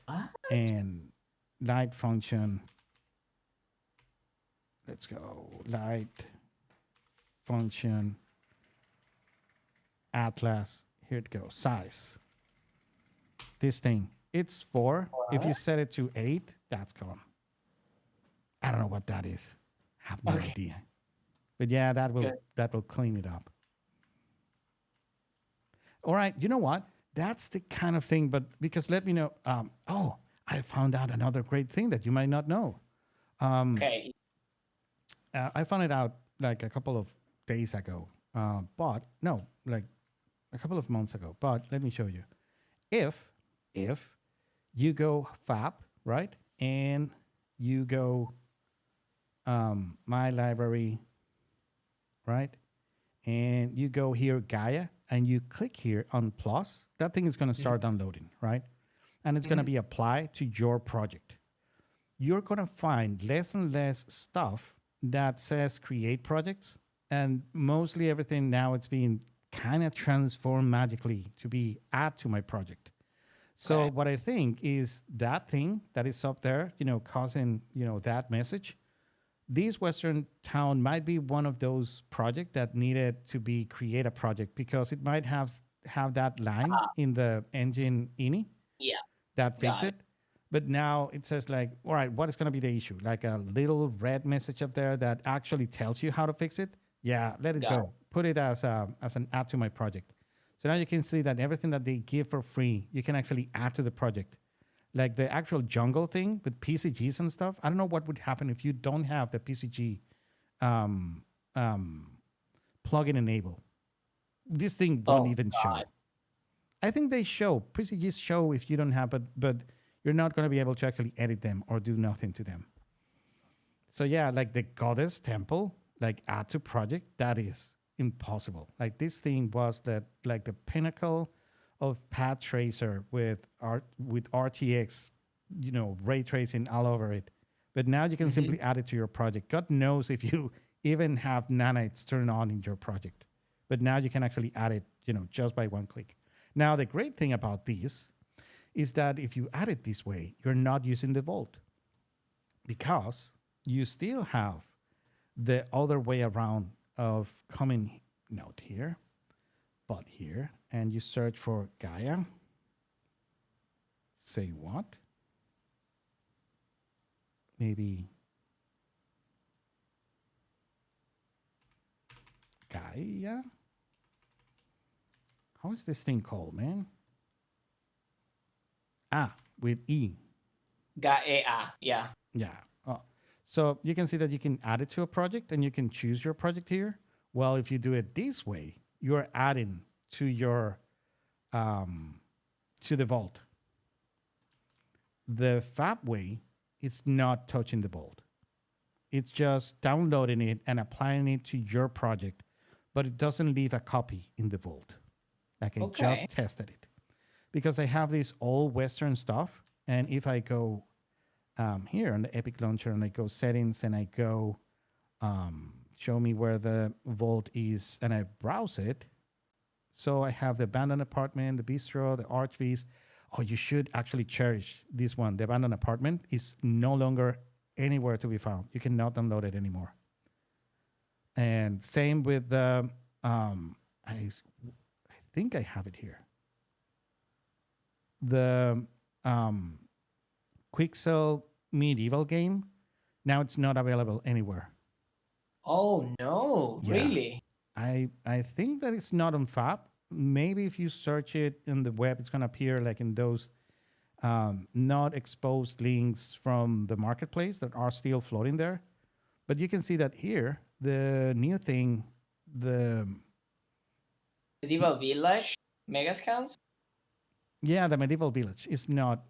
What? and light function. Let's go light function atlas. Here it goes. Size. This thing. It's 4. If you What? set it to 8, that's gone. I don't know what that is. I have no Okay. idea. But yeah, Good. that will clean it up. All right, you know what? That's the kind of thing. But because let me know. Oh, I found out another great thing that you might not know. Okay. I found it out like a couple of days ago. But no, like a couple of months ago. But let me show you. If you go Fab, right, and you go my library, right, and you go here, Gaia, and you click here on plus, that thing is going to start downloading, right? And it's going to be applied to your project. You're going to find less and less stuff that says create projects. And mostly everything now it's being kind of transformed magically to be add to my project. So Right. what I think is that thing that is up there, causing, that message. This Western town might be one of those projects that needed to be create a project because it might have that line in the engine ini Yeah. that fix Got it. it. But now it says like, all right, what is going to be the issue? Like a little red message up there that actually tells you how to fix it. Yeah, let it Got go. Put it as an add to my project. So now you can see that everything that they give for free, you can actually add to the project. Like the actual jungle thing with PCGs and stuff. I don't know what would happen if you don't have the PCG um, plugin enable. This thing won't Oh even show. God. I think they show PCGs show if you don't have, but you're not going to be able to actually edit them or do nothing to them. So yeah, like the goddess temple, like add to project, that is impossible. Like this thing was like the pinnacle of path tracer with RTX, ray tracing all over it. But now you can simply add it to your project. God knows if you even have nanites turned on in your project. But now you can actually add it, just by one click. Now the great thing about this is that if you add it this way, you're not using the vault because you still have the other way around of coming not here, but here, and you search for Gaia. Say what? Maybe Gaia? How is this thing called, man? With E. Gaia. Yeah. Yeah. Oh. So you can see that you can add it to a project and you can choose your project here. Well, if you do it this way, you're adding to your to the vault. The fab way, it's not touching the vault. It's just downloading it and applying it to your project, but it doesn't leave a copy in the vault. Like I just tested it. Because I have this old Western stuff, and if I go here on the Epic Launcher and I go settings and I go show me where the vault is and I browse it. So I have the abandoned apartment, the bistro, the archvies. Oh, you should actually cherish this one. The abandoned apartment is no longer anywhere to be found. You cannot download it anymore. And same with the, I think I have it here. The Quixel medieval game, now it's not available anywhere. Oh no, Yeah. really? I think that it's not on Fab. Maybe if you search it in the web, it's gonna appear like in those not exposed links from the marketplace that are still floating there. But you can see that here, the new thing, the Medieval Village Megascans? the medieval village is not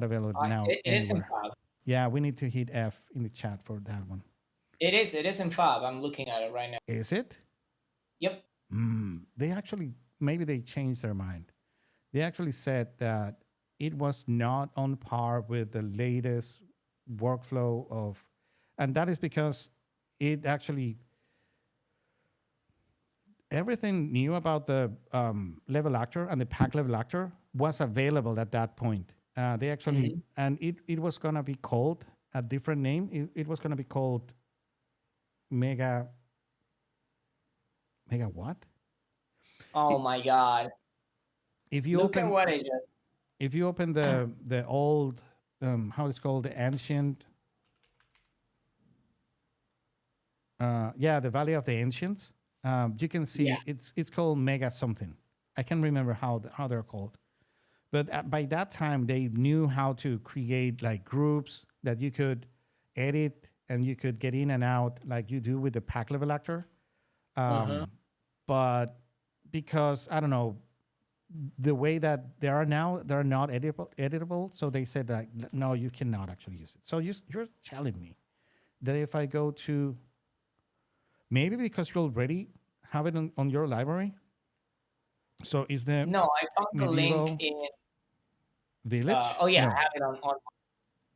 available now It is in anywhere. Fab. Yeah, we need to hit F in the chat for that one. It is in Fab. I'm looking at it right now. Is it? Yep. They actually, maybe they changed their mind. They actually said that it was not on par with the latest workflow of, and that is because it actually, everything new about the level actor and the pack level actor was available at that point. They actually, and it was going to be called a different name. It was going to be called Mega what? Oh my God. If you Look at open, what I just. if you open the old, how it's called, the ancient, the Valley of the Ancients, you can see Yeah. it's called Mega something. I can't remember how they're called, but by that time they knew how to create like groups that you could edit and you could get in and out like you do with the pack level actor. But because I don't know the way that they are now, they're not editable. So they said that no, you cannot actually use it. So you're telling me that if I go to maybe because you already have it on your library? So is the No, I found the link medieval in. village? Oh yeah, I No. have it on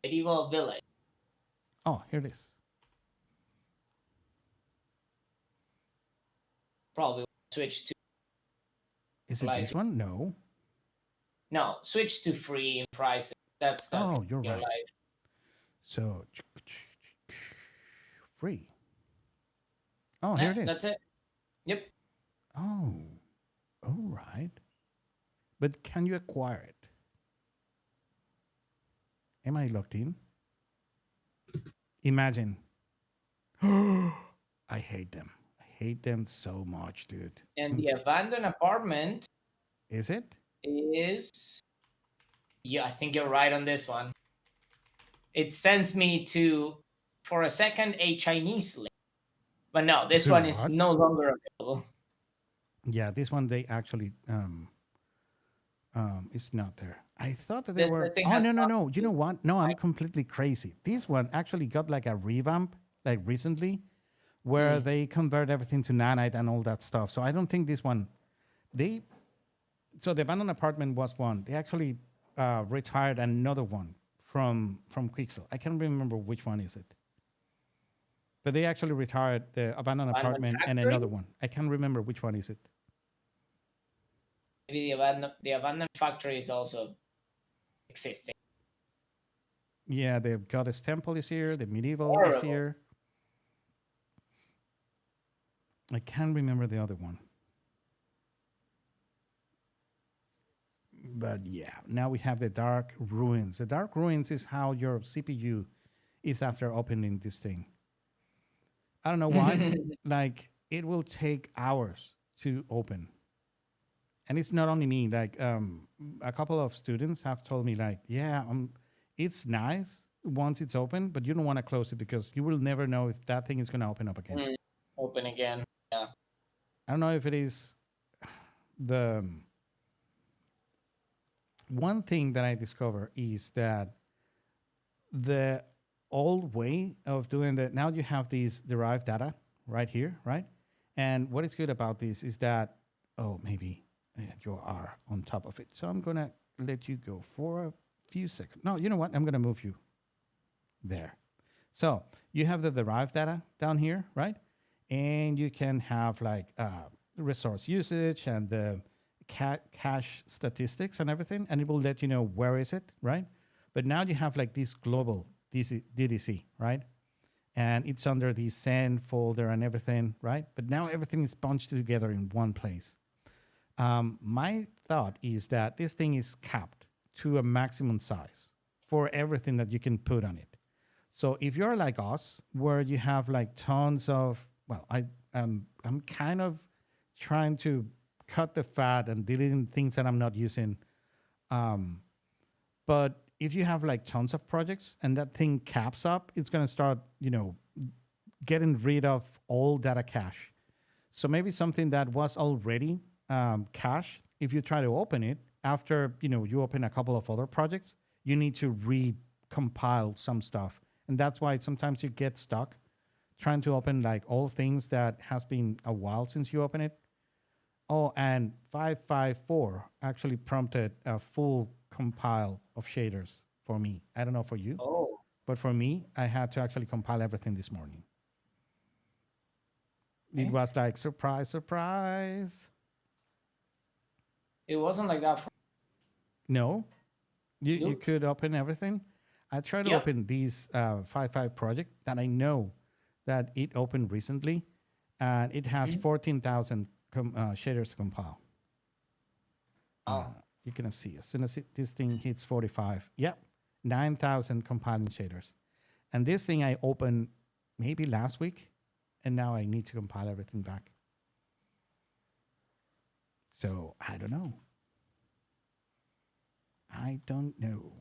Medieval Village. Oh, here it is. Probably switch to Is it this live. one? No. No, switch to free in pricing. That's Oh, you're your right. life. So free. Oh, here Yeah, it is. that's it. Yep. Oh, all right. But can you acquire it? Am I logged in? Imagine. I hate them. I hate them so much, dude. And the abandoned apartment Is it? is. Yeah, I think you're right on this one. It sends me to, for a second, a Chinese link. But no, this To one is what? no longer available. Yeah, this one they actually it's not there. I thought that they This were. thing Oh has no no nothing no! to You do know with what? No, I'm completely crazy. This one actually got like a revamp, like recently, where they convert everything to nanite and all that stuff. So I don't think this one. They so the abandoned apartment was one. They actually retired another one from Quixel. I can't remember which one is it. But they actually retired the abandoned abandoned apartment and factory. another one. I can't remember which one is it. Maybe the abandoned factory is also existing. Yeah, the goddess temple is here. It's The medieval is horrible. here. I can't remember the other one. But yeah, now we have the dark ruins. The dark ruins is how your CPU is after opening this thing. I don't know why. Like it will take hours to open. And it's not only me, like a couple of students have told me like, yeah, it's nice once it's open, but you don't want to close it because you will never know if that thing is going to open up again. Open again. Yeah. I don't know if it is the one thing that I discover is that the old way of doing that, now you have these derived data right here, right? And what is good about this is that, oh, maybe you are on top of it. So I'm going to let you go for a few seconds. No, you know what? I'm going to move you there. So you have the derived data down here, right? And you can have like resource usage and the cache statistics and everything, and it will let you know where is it, right? But now you have like this global DDC, right? And it's under the send folder and everything, right? But now everything is bunched together in one place. My thought is that this thing is capped to a maximum size for everything that you can put on it. So if you're like us, where you have like tons of, well, I'm kind of trying to cut the fat and deleting things that I'm not using. But if you have like tons of projects and that thing caps up, it's going to start, getting rid of all data cache. So maybe something that was already cached, if you try to open it after, you open a couple of other projects, you need to recompile some stuff. And that's why sometimes you get stuck trying to open like all things that has been a while since you open it. Oh, and 554 actually prompted a full compile of shaders for me. I don't know for you, Oh, but for me, I had to actually compile everything this morning. It okay. was like surprise, surprise. It wasn't like that. No, you You? could open everything. I tried to Yep. open these 5.5 project that I know that it opened recently, and it has 14,000 shaders to compile. Oh, You can see as soon as this thing hits 45, yep, 9,000 compiling shaders. And this thing I opened maybe last week, and now I need to compile everything back. So I don't know. I don't know.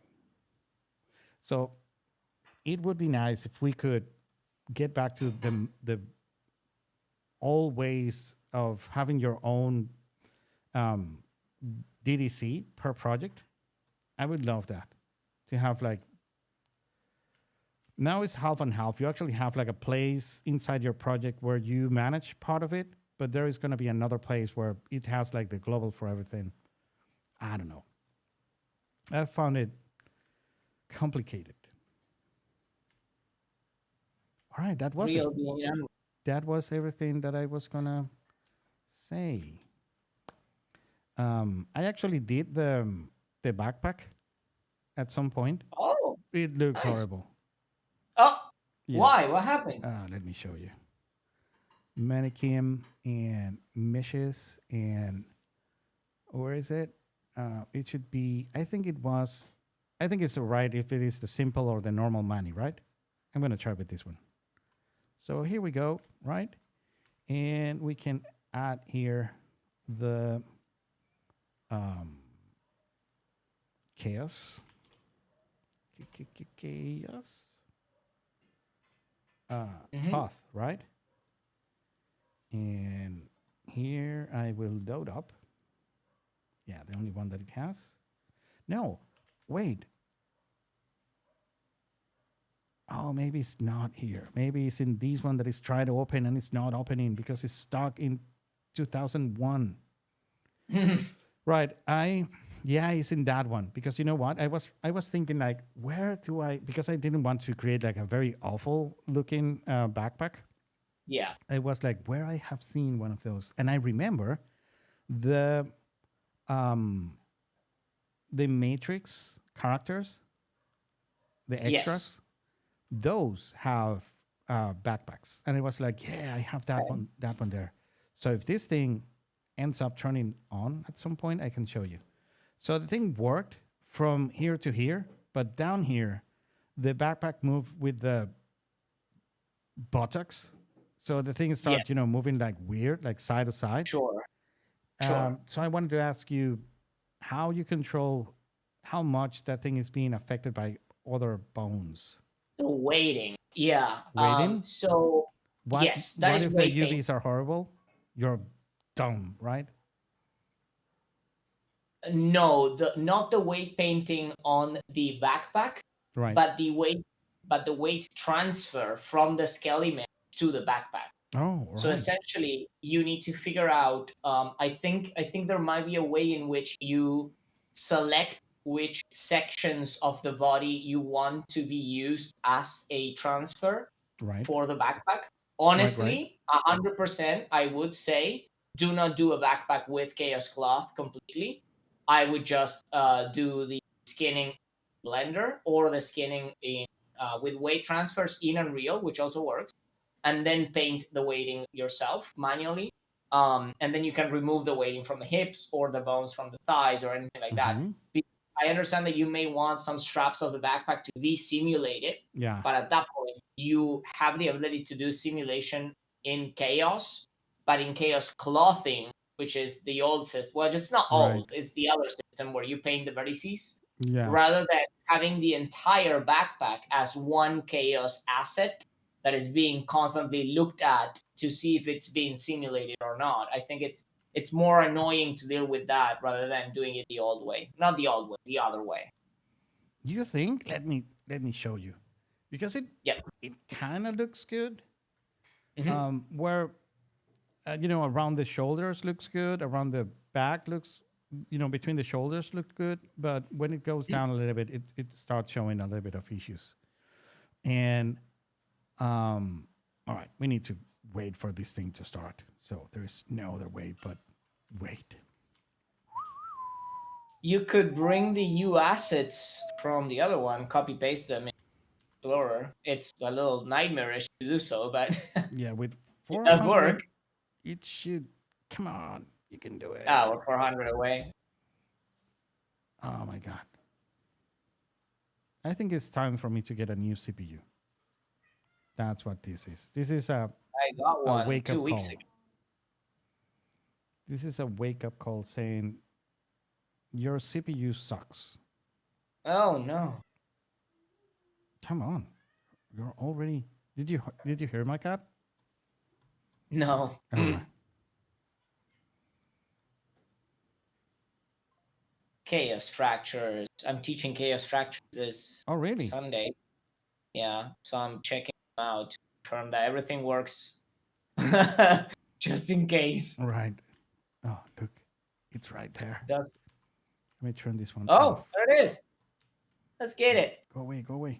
So it would be nice if we could get back to the old ways of having your own DDC per project. I would love that to have like now it's half and half. You actually have like a place inside your project where you manage part of it, but there is going to be another place where it has like the global for everything. I don't know. I found it complicated. All right, that was it. Real being unreal. That was everything that I was gonna say. I actually did the backpack at some point. Oh, It looks nice. horrible. Oh, Yeah. why? What happened? Let me show you. Mannequin and meshes and where is it? It should be. I think it was. I think it's alright if it is the simple or the normal money, right? I'm gonna try with this one. So here we go, right? And we can add here the chaos. Chaos. Path, right? And here I will load up. Yeah, the only one that it has. No, wait. Oh, maybe it's not here. Maybe it's in this one that is trying to open and it's not opening because it's stuck in 2001. Right. It's in that one because you know what? I was thinking like, where do I? Because I didn't want to create like a very awful looking backpack. Yeah. I was like, where I have seen one of those, and I remember the Matrix characters, the extras. Yes. Those have backpacks, and it was like, yeah, I have that Okay. one there. So if this thing ends up turning on at some point, I can show you. So the thing worked from here to here, but down here, the backpack moved with the buttocks. So the thing Yeah. starts, moving like weird, like side to side. Sure. Sure. So I wanted to ask you how you control how much that thing is being affected by other bones. The weighting. Yeah. Weighting? So What yes, that what is if the weight pain. UVs are horrible? You're dumb, right? No, not the weight painting on the backpack, Right. but the weight transfer from the skelly man to the backpack. Oh, So right. essentially, you need to figure out. I think there might be a way in which you select which sections of the body you want to be used as a transfer Right. for the backpack. Right. Honestly, 100%, I would say do not do a backpack with chaos cloth completely. I would just do the skinning blender or the skinning in with weight transfers in Unreal, which also works, and then paint the weighting yourself manually. And then you can remove the weighting from the hips or the bones from the thighs or anything like that. Mm-hmm. I understand that you may want some straps of the backpack to be simulated, Yeah. but at that point, you have the ability to do simulation in Chaos, but in Chaos clothing, which is the old system. Well, it's not Right. old, it's the other system where you paint the vertices, Yeah. rather than having the entire backpack as one Chaos asset that is being constantly looked at to see if it's being simulated or not. I think it's more annoying to deal with that rather than doing it the old way. Not the old way, the other way. You think? Let me show you, because Yep. it kind of looks good. Hmm. Where around the shoulders looks good, around the back looks, between the shoulders look good, but when it goes down a little bit, it starts showing a little bit of issues. And all right, we need to wait for this thing to start. So there is no other way but wait. You could bring the U assets from the other one, copy paste them in Explorer. It's a little nightmarish to do so, but Yeah, with it does 400, work. it should. Come on, you can do Ah, it. we're 400 away. Oh my god. I think it's time for me to get a new CPU. That's what this is. This is I got a one wake up 2 weeks call. ago. This is a wake up call saying your CPU sucks. Oh no. Come on, you're already. Did you hear my cat? No. All right. Chaos fractures. I'm teaching chaos fractures this Oh really? Sunday. Yeah, so I'm checking them out to confirm that everything works just in case. Right. Oh, look, it's right there. That's... Let me turn this one Oh, off. there it is. Let's get it. Go away, go away.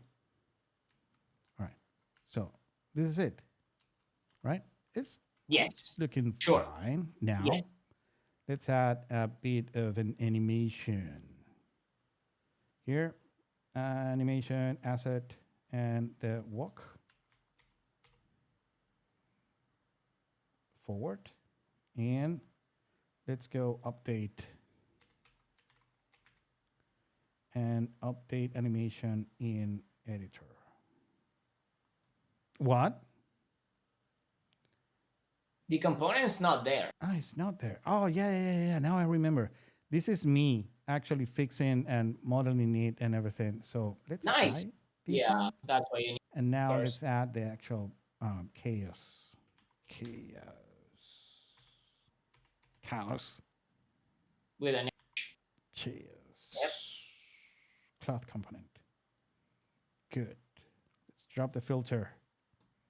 All right. So this is it, right? It's Yes. looking Sure. fine. Now, Yes. let's add a bit of an animation. Here, animation, asset, and the walk. Forward. And let's go update. And update animation in editor. What? The component's not there. Oh, it's not there. Oh, yeah. Now I remember. This is me actually fixing and modeling it and everything. So let's Nice. hide this Yeah, one. that's what you need And now first. let's add the actual chaos. With an Chaos. Yep. Cloth component. Good. Let's drop the filter.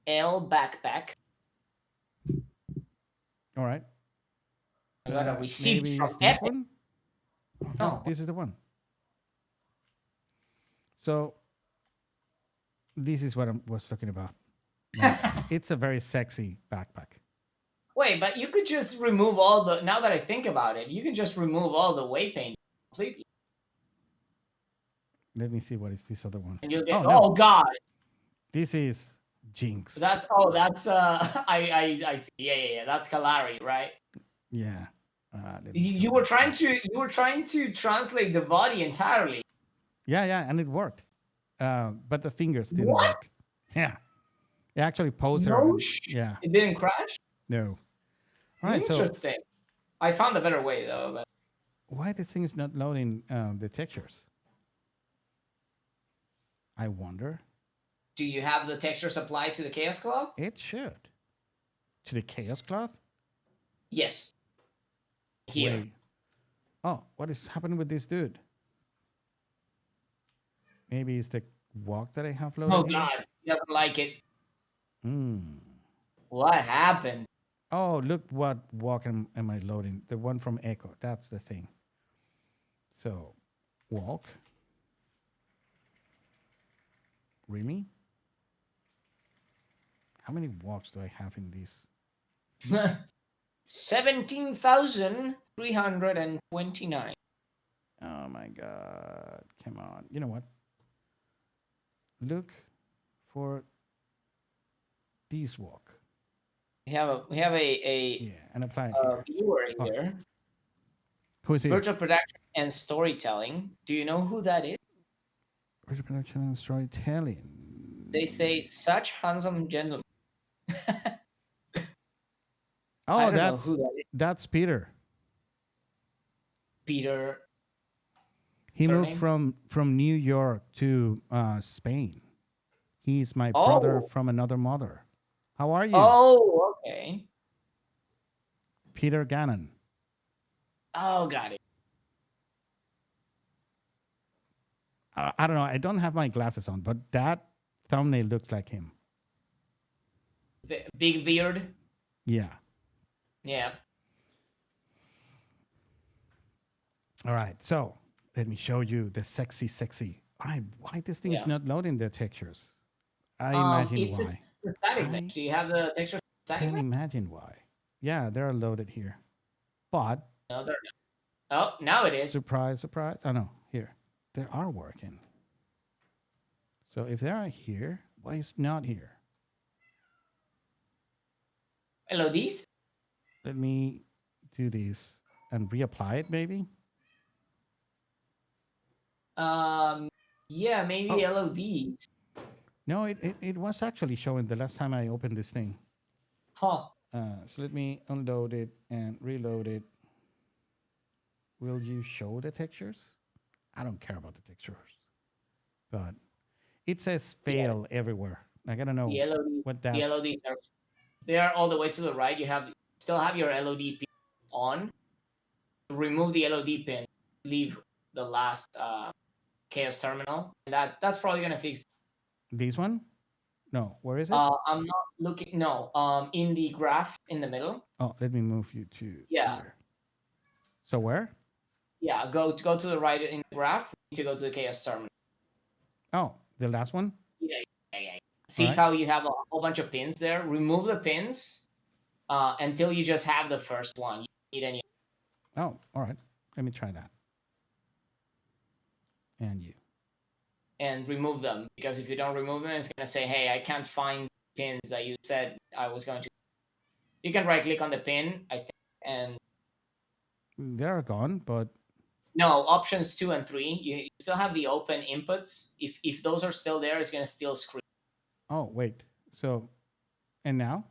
L backpack. All right. I got a receipt maybe from it's this Epic. one? Oh. This is the one. So this is what I was talking about. It's a very sexy backpack. Wait, but you could just remove all the... Now that I think about it, you can just remove all the weight paint completely. Let me see what is this other one. And you'll get... Oh, no. Oh, God. This is Jinx. That's... I see. Yeah. That's Kalari, right? Yeah. You were trying to translate the body entirely. Yeah, and it worked. But the fingers didn't What? work. Yeah. It actually posed her. No, yeah. it didn't crash. No. All right. Interesting. I found a better way though. But... Why the thing is not loading the textures? I wonder. Do you have the textures applied to the Chaos Cloth? It should. To the Chaos Cloth? Yes. Here. Wait. Oh, what is happening with this dude? Maybe it's the walk that I have loaded. Oh here? God, he doesn't like it. Hmm. What happened? Oh, look what walk am I loading. The one from Echo. That's the thing. So, walk. Really? How many walks do I have in this? 17,329. Oh my God. Come on. You know what? Look for this walk. We have a Yeah, and apply it a here. viewer Oh. here. Who is it? Virtual production and storytelling. Do you know who that is? Virtual production and storytelling. They say such handsome gentleman. Oh, I don't know who that is. that's Peter. Peter. He Surname? moved from New York to Spain. He's my brother Oh. from another mother. How are you? Oh, okay. Peter Gannon. Oh, got it. I don't know. I don't have my glasses on, but that thumbnail looks like him. Big beard. Yeah. Yeah. All right. So let me show you the sexy. Why this thing is not loading the textures? I imagine it's why. a static mesh. Do you have the texture static Can't mesh? imagine why. Yeah, they're loaded here. But No, they're not. Oh, now it is. surprise. Oh no, here. They are working. So if they are here, why is not here? LODs? Let me do this and reapply it maybe. Yeah, maybe LODs. No, it was actually showing the last time I opened this thing. Huh. So let me unload it and reload it. Will you show the textures? I don't care about the textures, but it says fail everywhere. Like, I don't know The LODs, what that. the LODs are, they are all the way to the right. You still have your LOD pin on. Remove the LOD pin. Leave the last Chaos terminal. And that's probably gonna fix it. This one? No, where is it? I'm not looking, no, in the graph in the middle. Oh, let me move you to Yeah. here. So where? Yeah, go to the right in the graph. You need to go to the chaos terminal. Oh, the last one? Yeah. See right. how you have a whole bunch of pins there? Remove the pins until you just have the first one. You don't need any. Oh, all right. Let me try that. And you. And remove them, because if you don't remove them, it's going to say, hey, I can't find pins that you said I was going to. You can right click on the pin, I think, and They're gone, but no, options 2 and 3, you still have the open inputs. If those are still there, it's going to still screen. oh, wait. So, and now?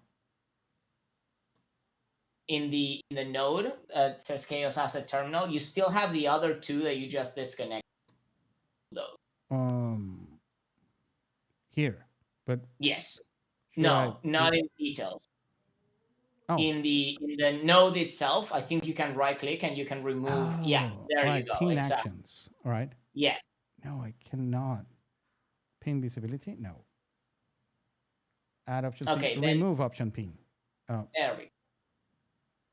In the node, it says chaos asset terminal. You still have the other two that you just disconnected. Though. Here. But Yes. should I Not in details. Oh. In the node itself, I think you can right click and you can remove. Yeah, there all you right. go. Pin Exactly. actions. All right. Yes. No, I cannot. Pin visibility? No. Add option Okay, pin. then Remove option pin. Oh, there we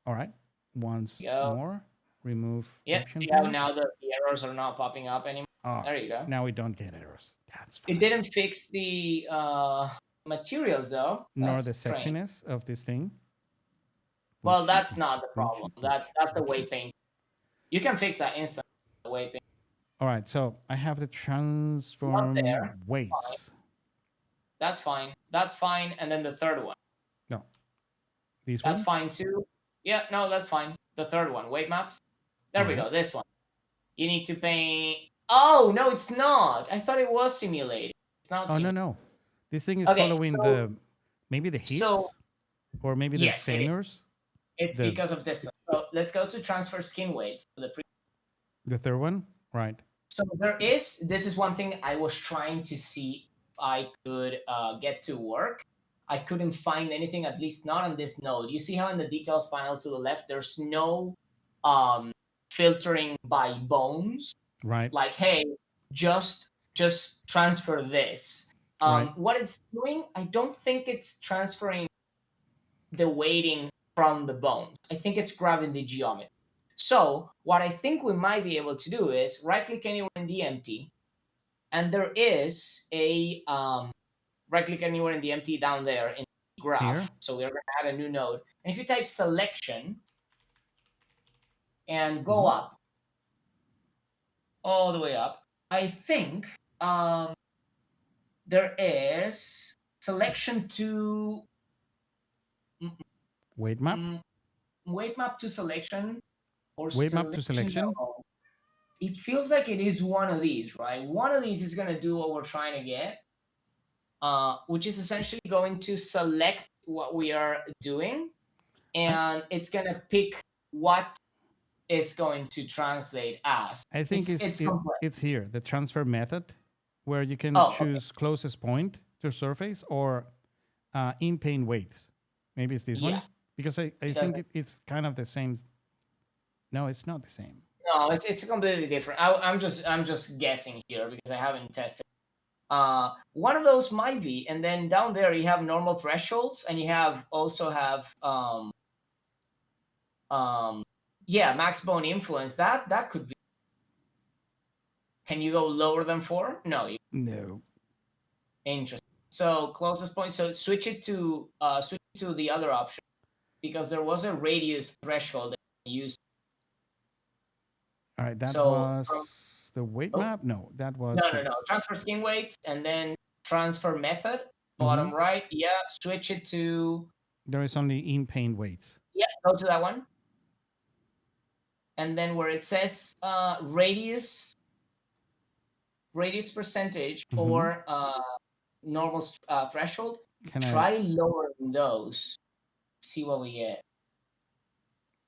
all right. Once go. more. Remove Yeah, option see how pin. now the errors are not popping up anymore? Oh, There you go. now we don't get errors. That's fine. It didn't fix the materials though. Nor That's the strange. sexiness of this thing. Well, that's not the problem. That's the Gucci. weight paint. You can fix that instantly. The weight paint. All right, so I have the transform there. weights. That's fine. That's fine. And then the third one. No, these That's one? fine too. Yeah, no, that's fine. The third one, weight maps. There we go. This one. You need to paint. Oh no, it's not. I thought it was simulated. It's not. Oh no. This thing is Okay, following the maybe the hips so or maybe the yes, femurs. it's because of distance. So let's go to transfer skin weights. The third one, right? So there is. This is one thing I was trying to see if I could get to work. I couldn't find anything, at least not on this node. You see how in the details panel to the left, there's no filtering by bones. Right. Like, hey, just transfer this. Right. What it's doing, I don't think it's transferring the weighting from the bones. I think it's grabbing the geometry. So what I think we might be able to do is right click anywhere in the empty, and there is a right click anywhere in the empty down there in the graph. Here? So we're going to add a new node. And if you type selection and go up, all the way up, I think there is selection to weight map. Weight map to selection or weight map to selection. No. It feels like it is one of these, right? One of these is going to do what we're trying to get, which is essentially going to select what we are doing, and it's going to pick what it's going to translate as. I think it's here, the transfer method, where you can choose closest point to surface or in-pane weights. Maybe it's this one? Because I think it's kind of the same. No, it's not the same. No, it's completely different. I'm just guessing here because I haven't tested. One of those might be, and then down there you have normal thresholds, and you also have max bone influence. That could be. Can you go lower than 4? No. No. Interesting. So closest point. So switch it to the other option, because there was a radius threshold that you used. All right, that was the weight map? No, that was no. Transfer skin weights and then transfer method, bottom right. Yeah, switch it to. There is only in-pane weights. Yeah, go to that one. And then where it says radius percentage or normal threshold, try lowering those. See what we get.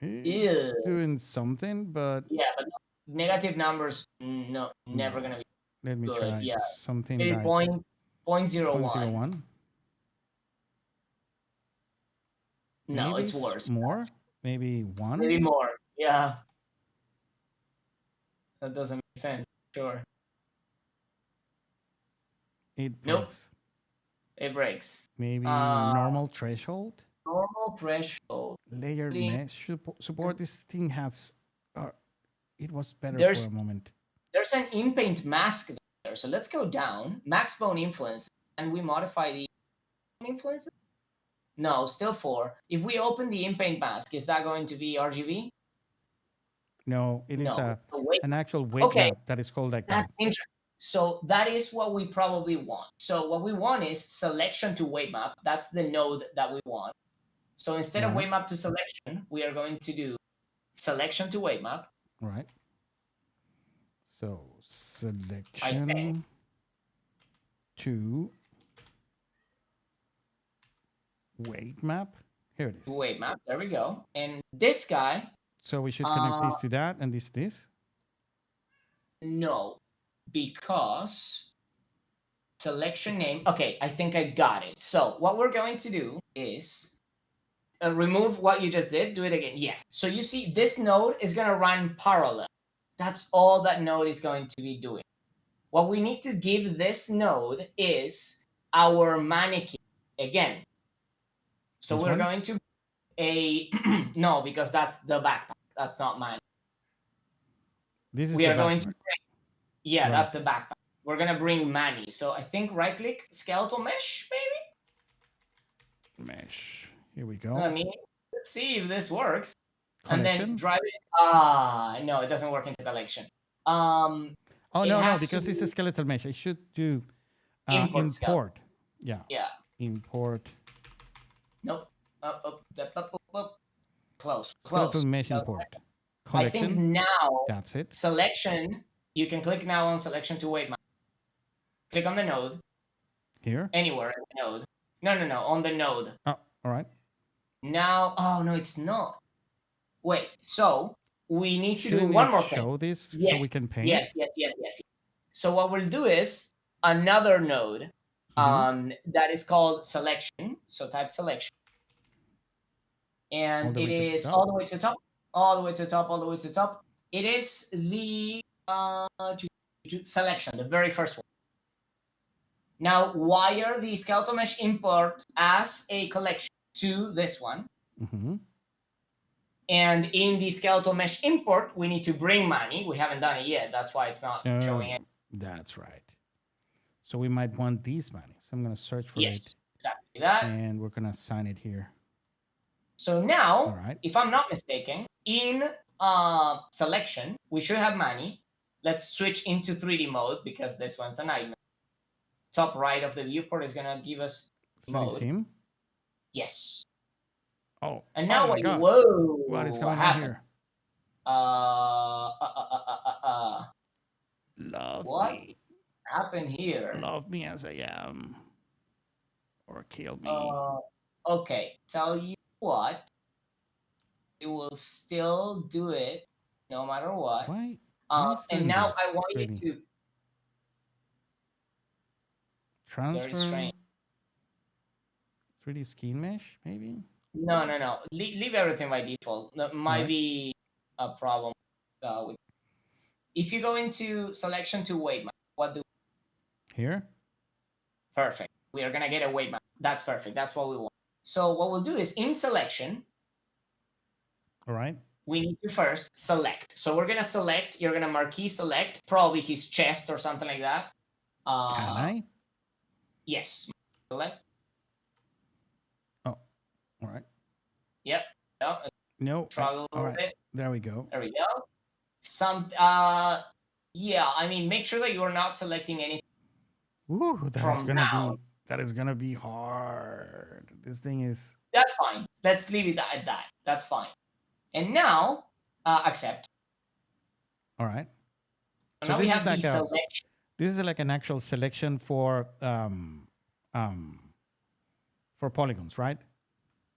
It's doing something, but but negative numbers, no, never gonna be. Let me good. try. Yeah, something maybe like 0.01. 0.01. No, it's worse. More? Maybe 1? Maybe more. Yeah, that doesn't make sense. Sure. It breaks. Nope. It breaks. Maybe Uh, normal threshold, Normal threshold. layered mesh support. This thing has, it was better for a moment. There's an in-paint mask there. So let's go down. Max bone influence. And we modify the influences? No, still 4. If we open the in-paint mask, is that going to be RGB? No, it is No. Wait. an actual weight map that is called like that. That's interesting. So that is what we probably want. So what we want is selection to weight map. That's the node that we want. So instead of weight map to selection, we are going to do selection to weight map. Right. So selection to weight map. Here it is. Weight map. There we go. And this guy. So we should connect this to that and this to this? No, because selection name. Okay, I think I got it. So what we're going to do is remove what you just did. Do it again. Yeah. So you see this node is going to run parallel. That's all that node is going to be doing. What we need to give this node is our mannequin again. So this we're one? going to no, because that's the backpack. That's not mine. This is we the are going backpack. to bring, yeah, Right. That's the backpack. We're gonna bring Manny. So I think right click skeletal mesh, maybe. Mesh. Here we go. I mean, let's see if this works. Collection? And then drive it. No, it doesn't work into collection. Oh no, because it's a skeletal mesh. I should do import. Yeah. Import. Nope. Close. Skeletal mesh import. Collection. I think now that's it. Selection. You can click now on selection to weight map. Click on the node. Here? Anywhere in the node. No. On the node. Oh, all right. Now, oh no, it's not. Wait, so we need to do one more thing. Show this so we can paint? Yes. So what we'll do is another node that is called selection. So type selection. And it is all the way to the top, all the way to the top, all the way to the top. It is the selection, the very first one. Now wire the skeletal mesh import as a collection to this one. And in the skeletal mesh import, we need to bring Manny. We haven't done it yet. That's why it's not showing it. That's right. So we might want these Manny. So I'm going to search for it. Exactly that. And we're going to assign it here. So now, if I'm not mistaken, in selection, we should have Manny. Let's switch into 3D mode because this one's a nightmare. Top right of the viewport is going to give us mode. Sim? Yes. Oh. And now, whoa. What is going on here? Love what me. Happened here? Love me as I am. Or kill me. Okay. Tell you what. It will still do it no matter what. Why? And now I want you to transfer 3D skin mesh, maybe? No. Leave everything by default. That might be a problem with. If you go into selection to weight map, what do here? Perfect. We are gonna get a weight map. That's perfect. That's what we want. So what we'll do is in selection. All right. We need to first select. So we're gonna select. You're gonna marquee select, probably his chest or something like that. Can I? Yes. Select. Oh, all right. Yep. No. Struggle a little bit. There we go. There we go. Yeah. I mean, make sure that you are not selecting anything. Ooh, that is gonna be hard. This thing is. That's fine. Let's leave it at that. That's fine. And now, accept. All right. So now we have the selection. This is like an actual selection for polygons, right?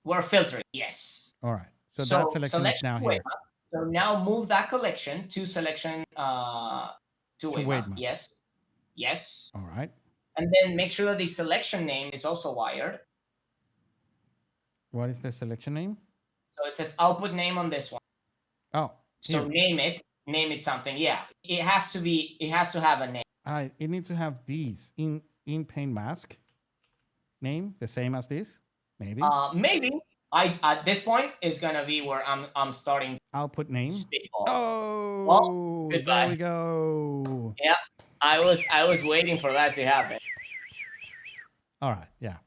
We're filtering, yes. All right. So that selection is now here. So now move that collection to selection to weight map. Yes. All right. And then make sure that the selection name is also wired. What is the selection name? So it says output name on this one. Oh. So name it something. Yeah. It has to have a name. It needs to have these in paint mask. name the same as this? Maybe. Maybe I at this point is gonna be where I'm starting Output name. spitball. Well, Oh, there we goodbye. go. Yeah, I was waiting for that to happen. All right. Yeah.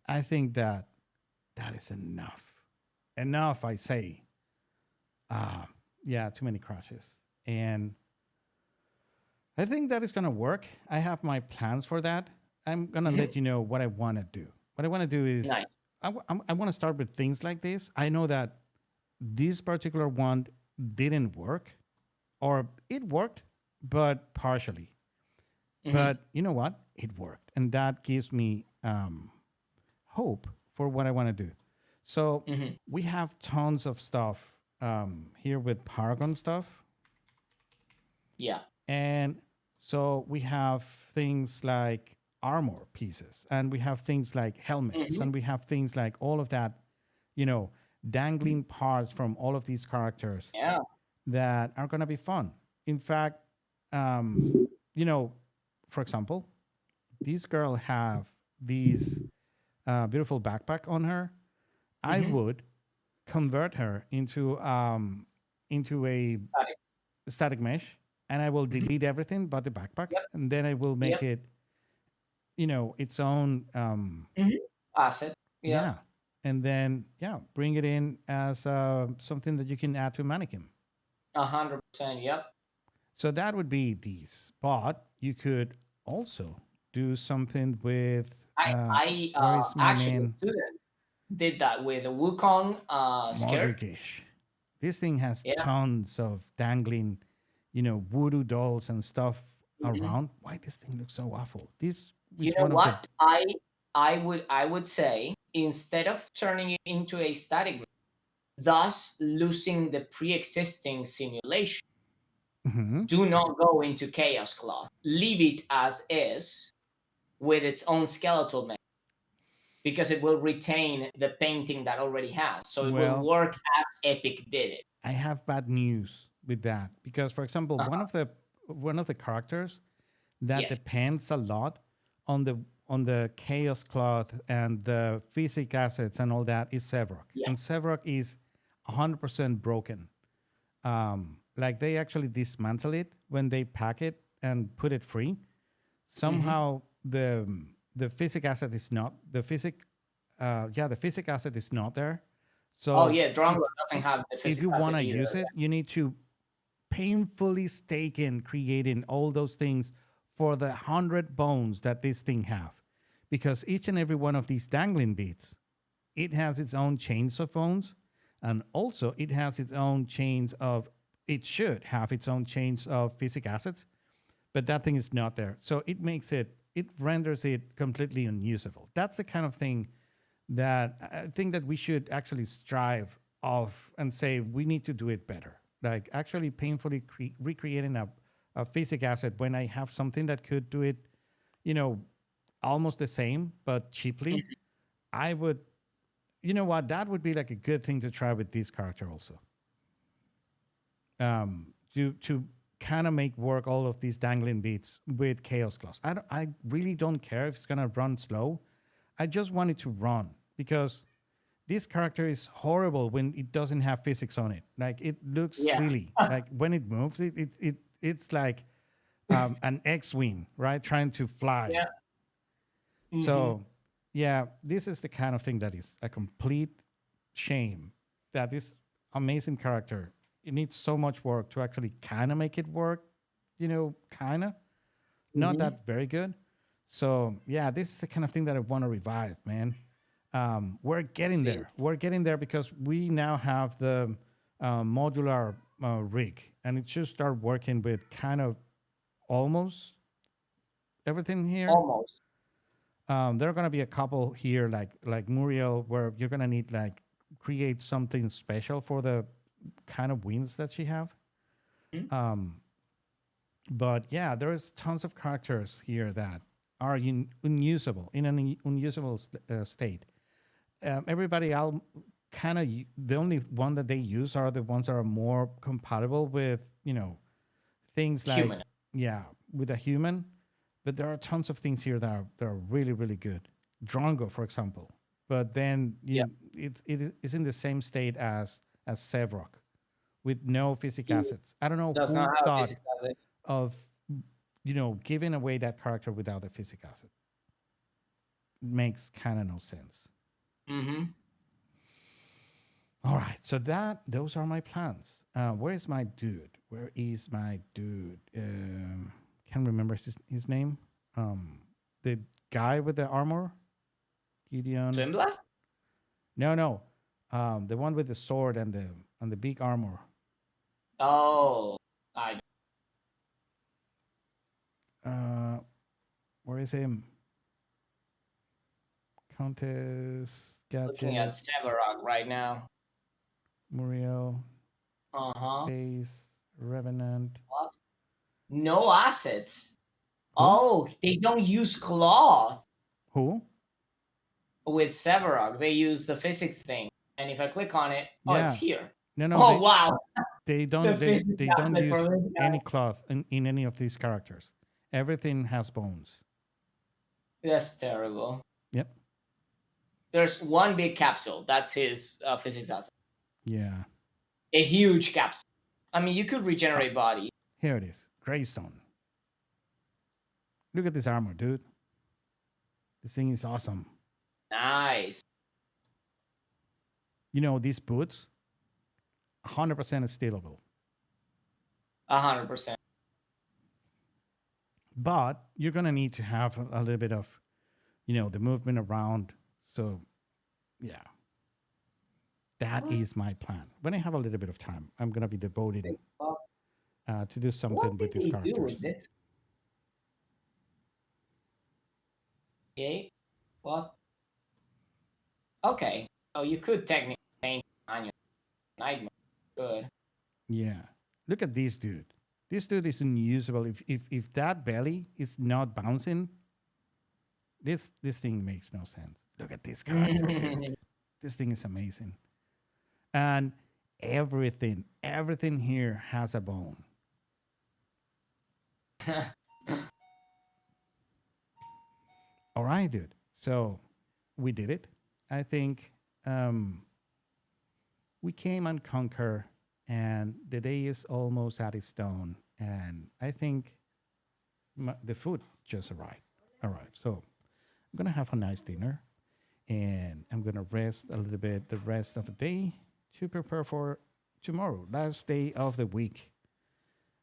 I think that that is enough. Enough, I say. Uh, yeah, too many crashes. And I think that is going to work. I have my plans for that. I'm going to Mhm. let you know what I want to do. What I want to do is Nice. I want to start with things like this. I know that this particular one didn't work, or it worked, but partially. Hmm. But you know what? It worked. And that gives me hope for what I want to do. So Hmm. we have tons of stuff here with Paragon stuff. Yeah. And so we have things like armor pieces, and we have things like helmets, Hmm. and we have things like all of that, you know, dangling parts from all of these characters Yeah. that are going to be fun. In fact, you know, for example, this girl have these beautiful backpack on her. I Hmm. would convert her into a Got it. static mesh, and I will Mhm. delete everything but the backpack, Yep. and then I will make Yep. it, its own, Hmm. Asset. Yeah. yeah, and then yeah, bring it in as something that you can add to a mannequin. 100%. Yep. So that would be these, but you could also do something with where is my Actually, a man student did that with a Wukong skirt. Mortgage. This thing has Yeah. tons of dangling, voodoo dolls and stuff Hmm. around. Why this thing looks so awful? This You is know one of the what? I would say instead of turning it into a static, thus losing the pre-existing simulation, Mhm. do not go into Chaos Cloth. Leave it as is with its own skeletal mechanism because it will retain the painting that already has. So it will Well, work as Epic did it. I have bad news with that because, for example, Uh-huh. one of the characters that Yes. depends a lot on the chaos cloth and the physic assets and all that is Sevrok, Yeah. and Sevrok is 100% broken. Like they actually dismantle it when they pack it and put it free. Hmm. Somehow the physic asset is not the physic. Yeah, the physic asset is not there. Oh So yeah, if Drongler doesn't have the if physics you want asset to either. use it, you need to painfully stake in creating all those things for the 100 bones that this thing have, because each and every one of these dangling beads, it has its own chains of bones, and also it has its own chains of. It should have its own chains of physic assets, but that thing is not there. So it renders it completely unusable. That's the kind of thing that I think that we should actually strive of and say we need to do it better. Like actually painfully recreating a physic asset when I have something that could do it, you know, almost the same but cheaply. Mhm. I would, you know what, that would be like a good thing to try with this character also. To kind of make work all of these dangling beats with chaos class. I really don't care if it's gonna run slow. I just want it to run because this character is horrible when it doesn't have physics on it. Like it looks Yeah. silly. Like when it moves, it's like an X-wing, right, trying to fly. Yeah. Hmm. So, yeah, this is the kind of thing that is a complete shame that this amazing character, it needs so much work to actually kind of make it work, kind of not Hmm. that very good. So yeah, this is the kind of thing that I want to revive, man. We're getting See. there. We're getting there because we now have the modular rig, and it should start working with kind of almost everything here. Almost. There are gonna be a couple here, like Muriel, where you're gonna need like create something special for the kind of wings that she have. Mhm. Um, but yeah, there's tons of characters here that are unusable in an unusable state. Everybody else kind of the only one that they use are the ones that are more compatible with things like, Human. yeah, with a human. But there are tons of things here that are really really good Drongo, for example. But then Yeah. it's in the same state as Sevrok with no physic He assets. I don't know does who not have a thought physics asset. of giving away that character without a physic asset. Makes kind of no sense. Mm-hmm. All right, so those are my plans. Where is my dude? Where is my dude? Can't remember his name. The guy with the armor, Gideon. Twin Blast? No, no, the one with the sword and the big armor. Oh, I Uh, where is him? Countess, looking at Gadget, Sevarog right now. Muriel, Uh-huh. Face, Revenant. What? No assets. Who? Oh, they don't use cloth Who? with Sevarog. They use the physics thing. And if I click on it, oh, it's Yeah. here. No, no, Oh, wow. they The don't physics they don't asset for use this guy. any cloth in any of these characters. Everything has bones. That's terrible. Yep. There's one big capsule. That's his physics asset. Yeah. A huge capsule. I mean, you could Oh, regenerate body. here it is. Greystone. Look at this armor, dude. This thing is awesome. Nice. These boots, 100% is stealable. 100%. But you're gonna need to have a little bit of, the movement around. So, yeah, that is my plan. When I have a little bit of time, I'm gonna be devoted to do something What with did these he do with characters. this? Okay. What? Okay. So you could technically paint on your nightmare. Good. Yeah, look at this dude. This dude is unusable. If that belly is not bouncing, this thing makes no sense. Look at this character, dude. This thing is amazing. And everything here has a bone. All right, dude. So we did it. I think we came and conquer, and the day is almost at its dawn. And I think the food just arrived. So I'm gonna have a nice dinner, and I'm gonna rest a little bit the rest of the day to prepare for tomorrow, last day of the week,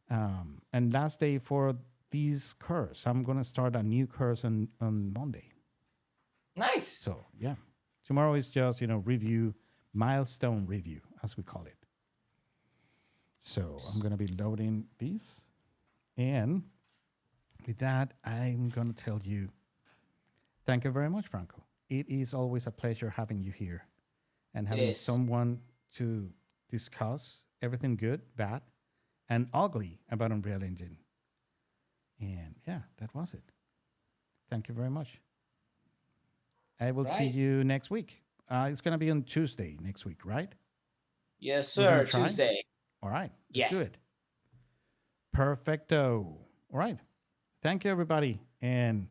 and last day for these course. I'm gonna start a new course on Monday. Nice. So yeah, tomorrow is just review, milestone review as we call it. So I'm gonna be loading these, and with that, I'm gonna tell you thank you very much, Franco. It is always a pleasure having you here and It having is. someone to discuss everything good, bad, and ugly about Unreal Engine. And yeah, that was it. Thank you very much. I will see Right. you next week. It's going to be on Tuesday next week, right? Yes, We're going sir. to try? Tuesday. All right, let's do Yes. it. Perfecto. All right. Thank you, everybody. And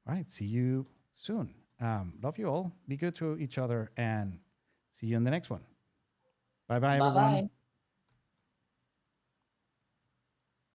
all right, see you soon. Love you all. Be good to each other and see you in the next one. Bye bye, Bye everyone. bye.